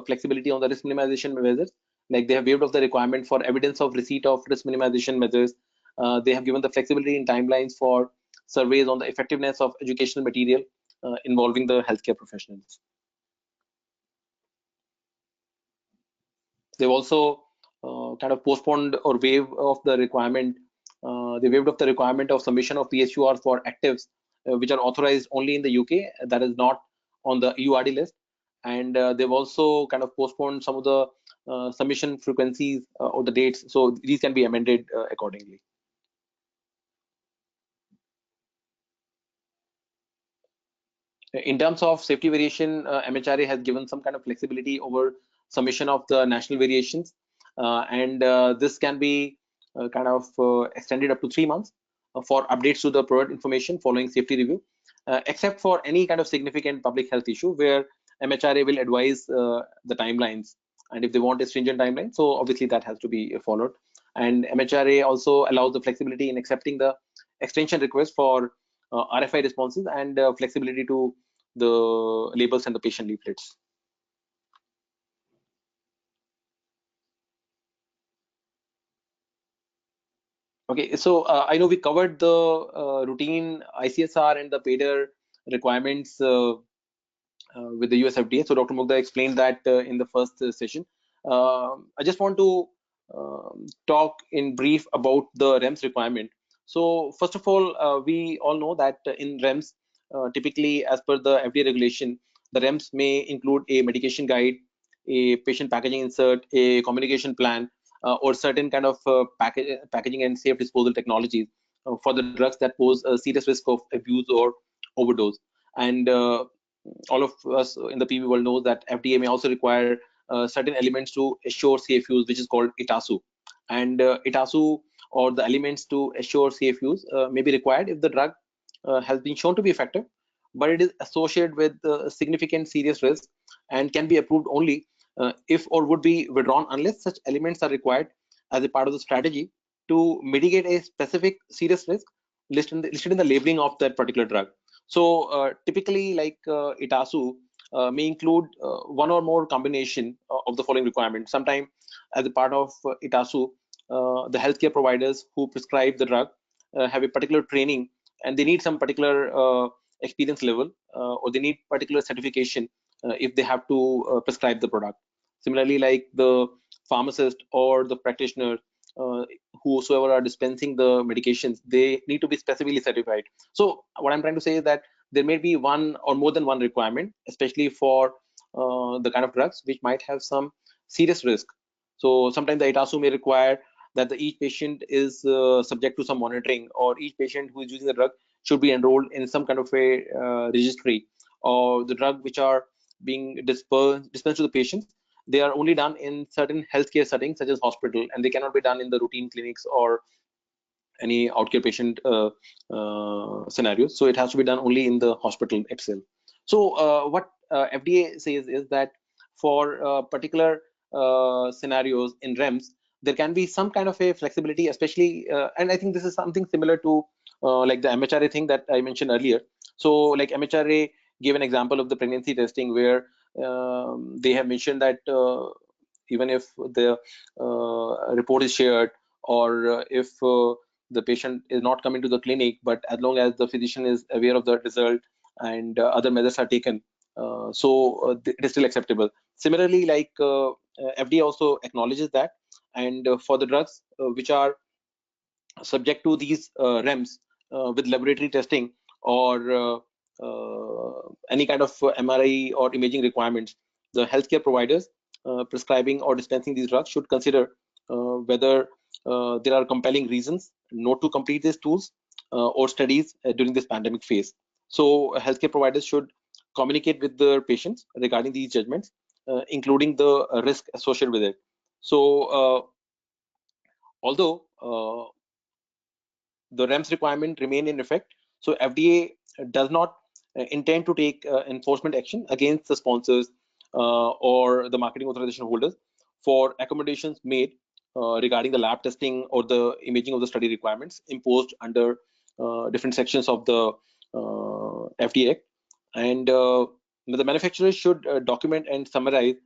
flexibility on the risk minimization measures. Like they have waived off the requirement for evidence of receipt of risk minimization measures. They have given the flexibility in timelines for surveys on the effectiveness of educational material involving the healthcare professionals. They've also kind of postponed or waived of the requirement. They waived off the requirement of submission of PSUR for actives, which are authorized only in the UK, that is not on the EURD list. And they've also kind of postponed some of the submission frequencies or the dates, so these can be amended accordingly. In terms of safety variation, MHRA has given some kind of flexibility over submission of the national variations, and this can be kind of extended up to 3 months for updates to the product information following safety review, except for any kind of significant public health issue where MHRA will advise the timelines, and if they want a stringent timeline, so obviously that has to be followed. And MHRA also allows the flexibility in accepting the extension request for RFI responses and flexibility to the labels and the patient leaflets. Okay, so I know we covered the routine ICSR and the PADER requirements with the US FDA. So Dr. Mugdha explained that in the first session. I just want to talk in brief about the REMS requirement. So first of all, we all know that in REMS, typically as per the FDA regulation, the REMS may include a medication guide, a patient packaging insert, a communication plan, or certain kind of packaging and safe disposal technologies for the drugs that pose a serious risk of abuse or overdose. And all of us in the PV world know that FDA may also require certain elements to assure safe use, which is called ITASU. And ITASU, or the elements to assure safe use, may be required if the drug has been shown to be effective, but it is associated with significant serious risk and can be approved only if or would be withdrawn unless such elements are required as a part of the strategy to mitigate a specific serious risk listed in the labeling of that particular drug. So typically, like ITASU may include one or more combination of the following requirements. Sometimes, as a part of ITASU, the healthcare providers who prescribe the drug have a particular training, and they need some particular experience level, or they need particular certification if they have to prescribe the product. Similarly, like the pharmacist or the practitioner, whosoever are dispensing the medications, they need to be specifically certified. So what I'm trying to say is that there may be one or more than one requirement, especially for the kind of drugs which might have some serious risk. So sometimes the ITASU may require that each patient is subject to some monitoring, or each patient who is using the drug should be enrolled in some kind of a registry, or the drug which are being dispensed to the patients, they are only done in certain healthcare settings such as hospital, and they cannot be done in the routine clinics or any outcare patient scenarios. So it has to be done only in the hospital itself. So what FDA says is that for particular scenarios in REMS, there can be some kind of a flexibility, especially, and I think this is something similar to like the MHRA thing that I mentioned earlier. So like MHRA gave an example of the pregnancy testing where they have mentioned that even if the report is shared, or if the patient is not coming to the clinic, but as long as the physician is aware of the result and other measures are taken, it is still acceptable. Similarly, like FDA also acknowledges that, and for the drugs which are subject to these REMS with laboratory testing, or any kind of MRI or imaging requirements, the healthcare providers prescribing or dispensing these drugs should consider whether there are compelling reasons not to complete these tools or studies during this pandemic phase. So healthcare providers should communicate with their patients regarding these judgments, including the risk associated with it. So although the REMS requirement remain in effect, so FDA does not intend to take enforcement action against the sponsors or the marketing authorization holders for accommodations made regarding the lab testing or the imaging of the study requirements imposed under different sections of the FDA Act. And the manufacturers should document and summarize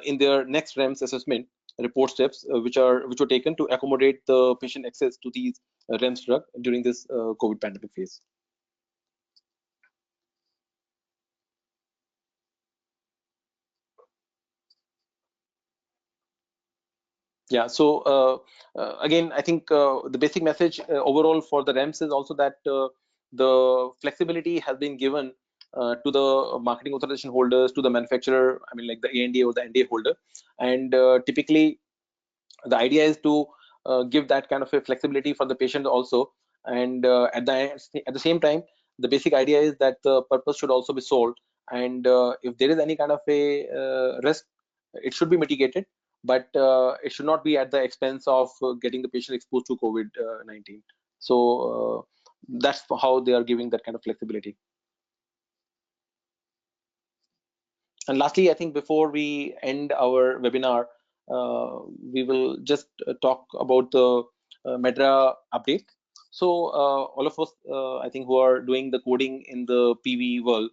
in their next REMS assessment report steps which were taken to accommodate the patient access to these REMS drug during this COVID pandemic phase. Yeah, so again, I think the basic message overall for the REMS is also that the flexibility has been given to the marketing authorization holders, to the manufacturer, I mean like the ANDA or the NDA holder, and typically the idea is to give that kind of a flexibility for the patient also, and at the same time, the basic idea is that the purpose should also be solved, and if there is any kind of a risk, it should be mitigated, but it should not be at the expense of getting the patient exposed to COVID-19. So that's how they are giving that kind of flexibility. And lastly, I think before we end our webinar, we will just talk about the Medra update. So all of us, I think, who are doing the coding in the PV world,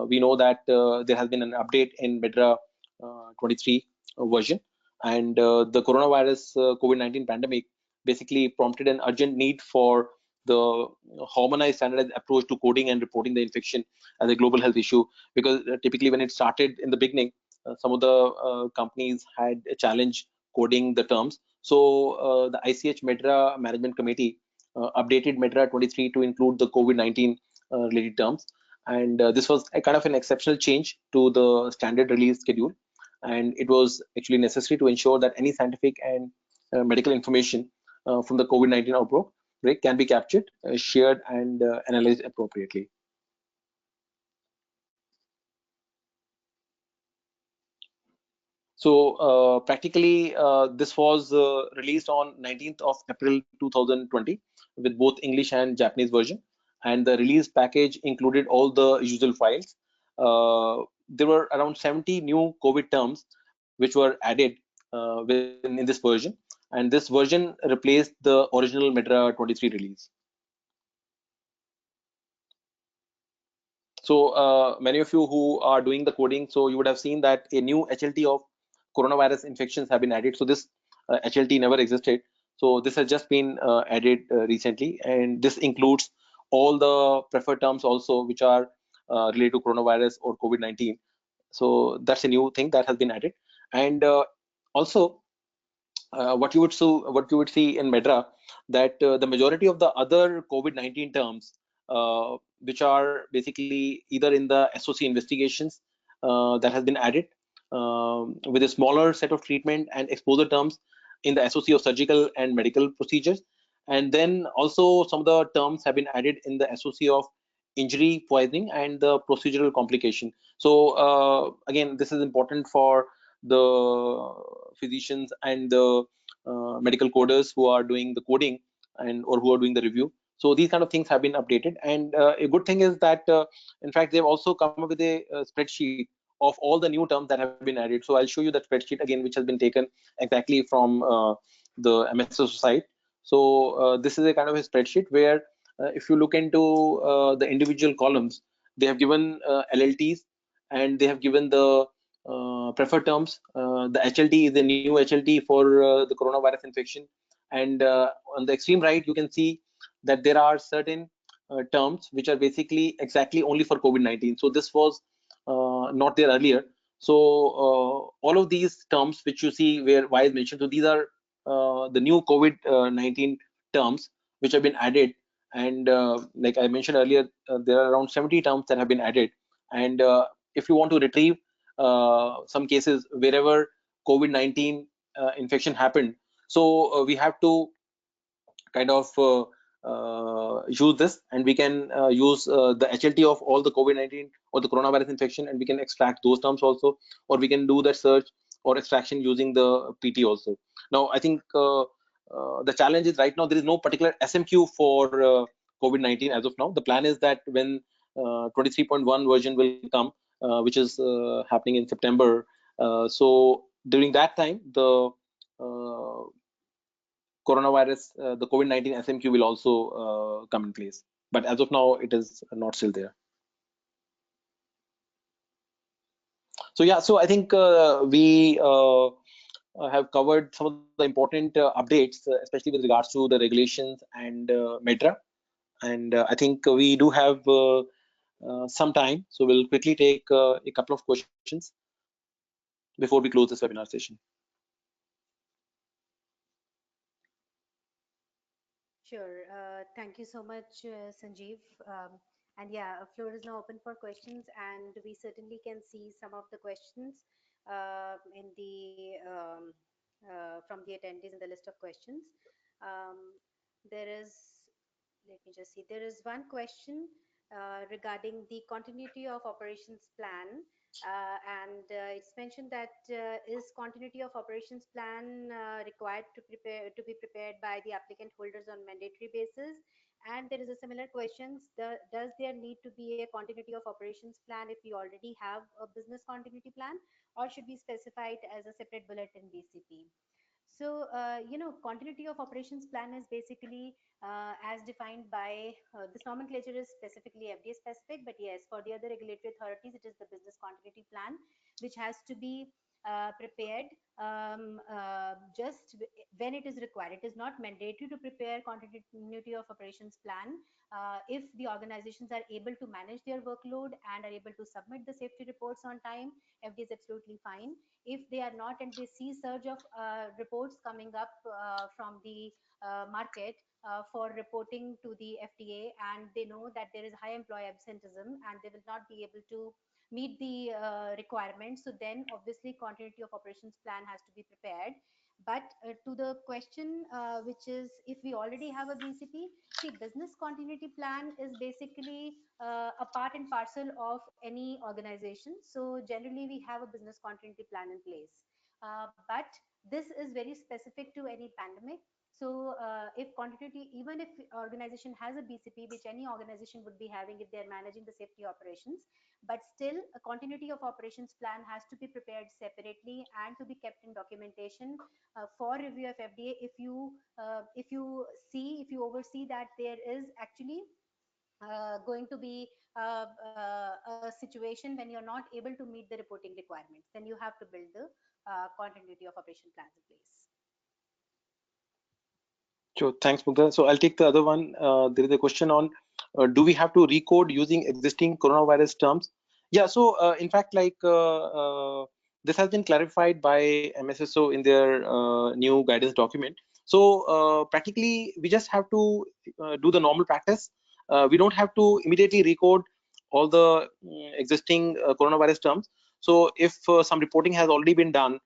we know that there has been an update in Medra 23 version, and the coronavirus COVID-19 pandemic basically prompted an urgent need for the harmonized standardized approach to coding and reporting the infection as a global health issue, because typically when it started in the beginning, some of the companies had a challenge coding the terms. So the ICH Medra Management Committee updated Medra 23 to include the COVID-19 related terms, and this was a kind of an exceptional change to the standard release schedule, and it was actually necessary to ensure that any scientific and medical information from the COVID-19 outbreak can be captured, shared, and analyzed appropriately. So practically, this was released on 19th of April 2020 with both English and Japanese version, and the release package included all the usual files. There were around 70 new COVID terms which were added in this version, and this version replaced the original Medra 23 release. So many of you who are doing the coding, so you would have seen that a new HLT of coronavirus infections have been added. So this HLT never existed. So this has just been added recently, and this includes all the preferred terms also, which are related to coronavirus or COVID-19. So that's a new thing that has been added, and also what you would see in Medra, that the majority of the other COVID-19 terms, which are basically either in the SOC investigations that has been added with a smaller set of treatment and exposure terms in the SOC of surgical and medical procedures, and then also some of the terms have been added in the SOC of injury, poisoning, and the procedural complication. So again, this is important for the physicians and the medical coders who are doing the coding and or who are doing the review. So these kind of things have been updated, and a good thing is that in fact they've also come up with a spreadsheet of all the new terms that have been added. So I'll show you that spreadsheet again, which has been taken exactly from the MSO site. So this is a kind of a spreadsheet where if you look into the individual columns, they have given LLTs, and they have given the preferred terms. The HLT is the new HLT for the coronavirus infection, and on the extreme right, you can see that there are certain terms which are basically exactly only for COVID-19. So this was not there earlier. So all of these terms which you see where Y is mentioned, so these are the new COVID-19 terms which have been added, and like I mentioned earlier, there are around 70 terms that have been added, and if you want to retrieve some cases wherever COVID-19 infection happened. So we have to kind of use this, and we can use the HLT of all the COVID-19 or the coronavirus infection, and we can extract those terms also, or we can do that search or extraction using the PT also. Now, I think the challenge is right now there is no particular SMQ for COVID-19 as of now. The plan is that when 23.1 version will come, which is happening in September. So during that time, the coronavirus, the COVID-19 SMQ will also come in place. But as of now, it is not still there. So yeah, so I think we have covered some of the important updates, especially with regards to the regulations and MEDRA. And I think we do have some time, so we'll quickly take a couple of questions before we close this webinar session. Sure. Thank you so much, Sanjeev. And yeah, floor is now open for questions, and we certainly can see some of the questions in the from the attendees in the list of questions. There is, let me just see, there is one question regarding the continuity of operations plan. And it's mentioned that is continuity of operations plan required to be prepared by the applicant holders on mandatory basis? And there is a similar question: does there need to be a continuity of operations plan if we already have a business continuity plan, or should be specified as a separate bullet in BCP? So, continuity of operations plan is basically as defined by this nomenclature is specifically FDA specific, but yes, for the other regulatory authorities, it is the business continuity plan, which has to be prepared just when it is required. It is not mandatory to prepare continuity of operations plan. If the organizations are able to manage their workload and are able to submit the safety reports on time, FDA is absolutely fine. If they are not and they see surge of reports coming up from the market for reporting to the FDA, and they know that there is high employee absenteeism and they will not be able to meet the requirements, so then obviously continuity of operations plan has to be prepared. But to the question, which is if we already have a BCP, see, business continuity plan is basically a part and parcel of any organization. So generally, we have a business continuity plan in place. But this is very specific to any pandemic. So if continuity, even if organization has a BCP, which any organization would be having if they're managing the safety operations, but still a continuity of operations plan has to be prepared separately and to be kept in documentation for review of FDA. If you oversee that there is actually going to be a situation when you're not able to meet the reporting requirements, then you have to build the continuity of operation plans in place. Sure, thanks, Mugdha. So I'll take the other one. There is a question on do we have to recode using existing coronavirus terms? Yeah, so in fact, this has been clarified by MSSO in their new guidance document. So practically, we just have to do the normal practice. We don't have to immediately recode all the existing coronavirus terms. So if some reporting has already been done,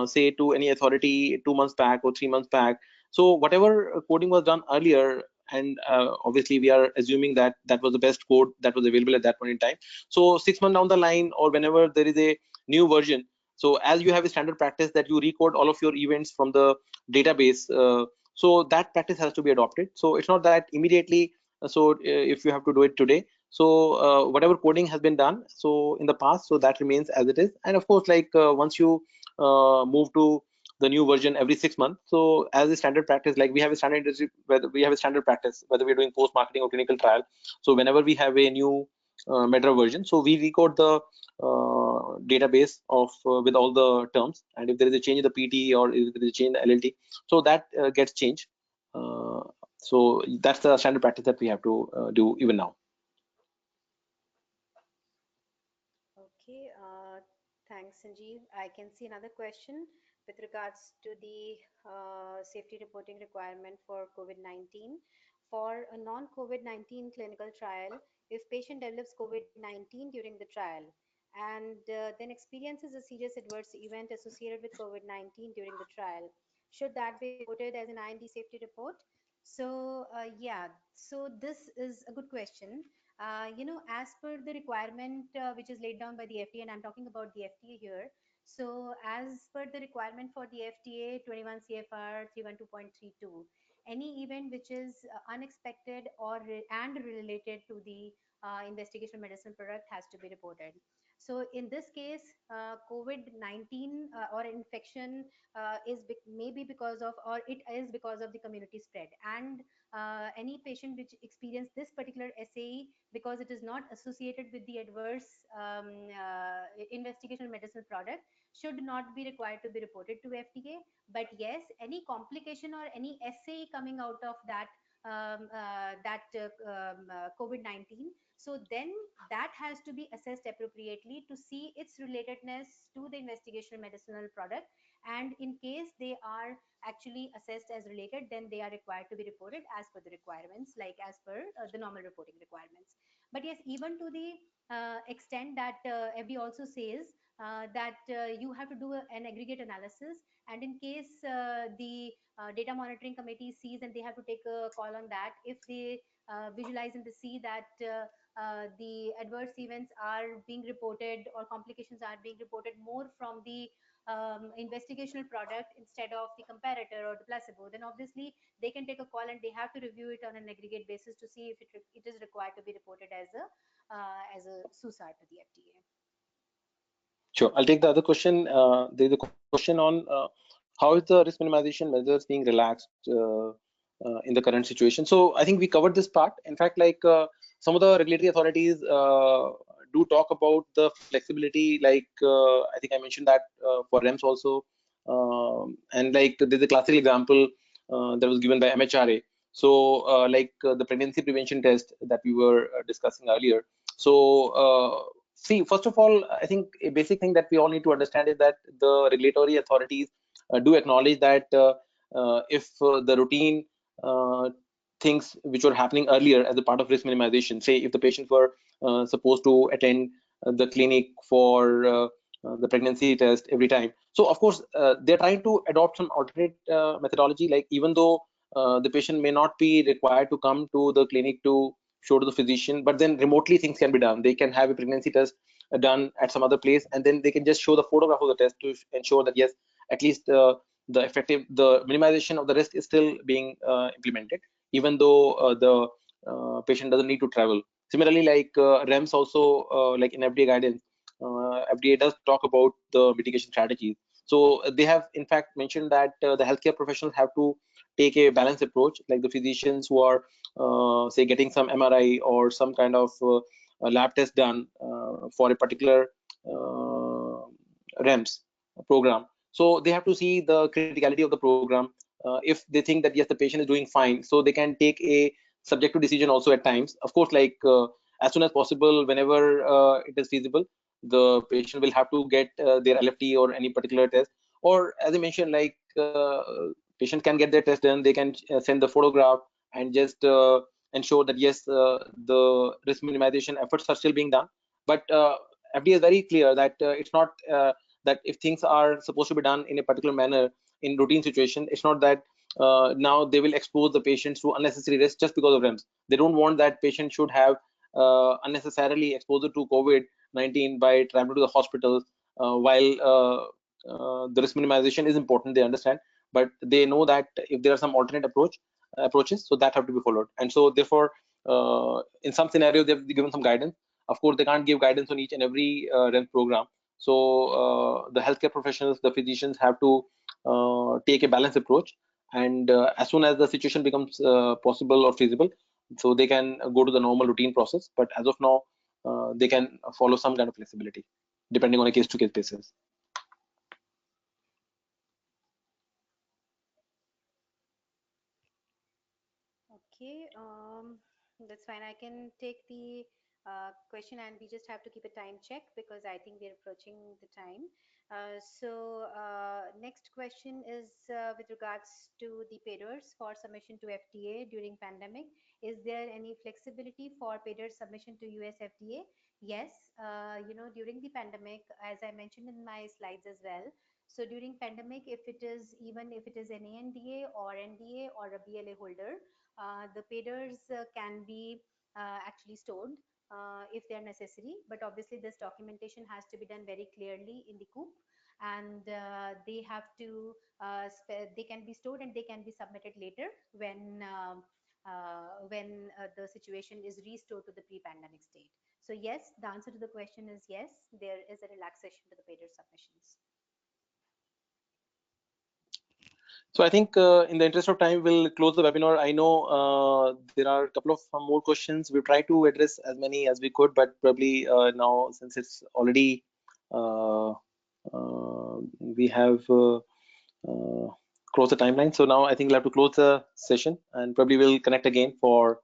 say to any authority 2 months back or 3 months back, so whatever coding was done earlier, and obviously we are assuming that that was the best code that was available at that point in time. So 6 months down the line, or whenever there is a new version, so as you have a standard practice that you recode all of your events from the database, so that practice has to be adopted. So it's not that immediately. If you have to do it today, so whatever coding has been done so in the past, so that remains as it is. And of course, once you move to the new version every 6 months. So as a standard practice, like we have a standard industry, whether we have a standard practice, whether we're doing post-marketing or clinical trial. So whenever we have a new meta version, so we record the database of with all the terms, and if there is a change in the PT or if there is a change in the LLT, so that gets changed. So that's the standard practice that we have to do even now. Okay, thanks, Sanjeev. I can see another question with regards to the safety reporting requirement for COVID-19. For a non-COVID-19 clinical trial, if patient develops COVID-19 during the trial and then experiences a serious adverse event associated with COVID-19 during the trial, should that be reported as an IND safety report? So, yeah, so this is a good question. As per the requirement which is laid down by the FDA, and I'm talking about the FDA here. So, as per the requirement for the FDA 21 CFR 312.32, any event which is unexpected and related to the investigational medicine product has to be reported. So, in this case, COVID-19 or infection maybe because of, or it is because of the community spread, and any patient which experience this particular SAE because it is not associated with the adverse investigational medicinal product should not be required to be reported to FDA. But yes, any complication or any SAE coming out of that COVID-19, so then that has to be assessed appropriately to see its relatedness to the investigational medicinal product, and in case they are actually assessed as related, then they are required to be reported as per the requirements, like as per the normal reporting requirements. But yes, even to the extent that FD also says that you have to do an aggregate analysis, and in case the data monitoring committee sees and they have to take a call on that, if they visualize and they see that the adverse events are being reported or complications are being reported more from the investigational product instead of the comparator or the placebo, then obviously they can take a call and they have to review it on an aggregate basis to see if it is required to be reported as a SUSAR to the FDA. Sure. I'll take the other question. There's a question on how is the risk minimization measures being relaxed in the current situation. So I think we covered this part. In fact, some of the regulatory authorities do talk about the flexibility. I think I mentioned that for REMS also, and there's a classic example that was given by MHRA. So the pregnancy prevention test that we were discussing earlier. So see, first of all, I think a basic thing that we all need to understand is that the regulatory authorities do acknowledge that if the routine things which were happening earlier as a part of risk minimization, say if the patients were supposed to attend the clinic for the pregnancy test every time. So of course, they're trying to adopt some alternate methodology, like even though the patient may not be required to come to the clinic to show to the physician, but then remotely things can be done. They can have a pregnancy test done at some other place, and then they can just show the photograph of the test to ensure that yes, at least the minimization of the risk is still being implemented, even though the patient doesn't need to travel. Similarly, like REMS also, like in FDA guidance, FDA does talk about the mitigation strategies. So they have in fact mentioned that the healthcare professionals have to take a balanced approach, like the physicians who are say getting some MRI or some kind of a lab test done for a particular REMS program. So they have to see the criticality of the program. If they think that yes, the patient is doing fine, so they can take a subjective decision also at times. Of course, like as soon as possible, whenever it is feasible, the patient will have to get their LFT or any particular test. Or as I mentioned, like patient can get their test done. They can send the photograph and just ensure that yes, the risk minimization efforts are still being done. But FDA is very clear that it's not that if things are supposed to be done in a particular manner in routine situation, it's not that now they will expose the patients to unnecessary risk just because of REMS. They don't want that patient should have unnecessarily exposure to COVID-19 by traveling to the hospitals. While the risk minimization is important, they understand, but they know that if there are some alternate approaches, so that have to be followed. And so therefore, in some scenarios, they've given some guidance. Of course, they can't give guidance on each and every REMS program. So the healthcare professionals, the physicians have to take a balanced approach, and as soon as the situation becomes possible or feasible, so they can go to the normal routine process. But as of now, they can follow some kind of flexibility depending on a case-to-case basis. Okay, that's fine. I can take the question, and we just have to keep a time check because I think we're approaching the time. Next question is with regards to the payers for submission to FDA during pandemic. Is there any flexibility for payer submission to US FDA? Yes, during the pandemic, as I mentioned in my slides as well. So during pandemic, if it is even if it is an ANDA or NDA or a BLA holder, the payers can be actually stored if they are necessary, but obviously this documentation has to be done very clearly in the coop, and they have to they can be stored and they can be submitted later when the situation is restored to the pre-pandemic state. So yes, the answer to the question is yes, there is a relaxation to the payer submissions. So I think in the interest of time, we'll close the webinar. I know there are a couple of more questions. We'll try to address as many as we could, but probably now, since it's already we have closed the timeline. So now I think we'll have to close the session, and probably we'll connect again for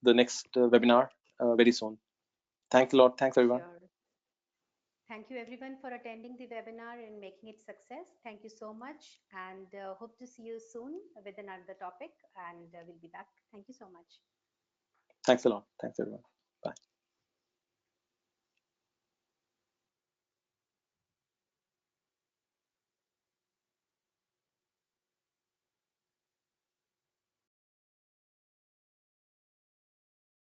the next webinar very soon. Thanks a lot. Thanks, everyone. Sure. Thank you everyone for attending the webinar and making it success. Thank you so much, and hope to see you soon with another topic, and we'll be back. Thank you so much. Thanks a lot. Thanks, everyone. Bye.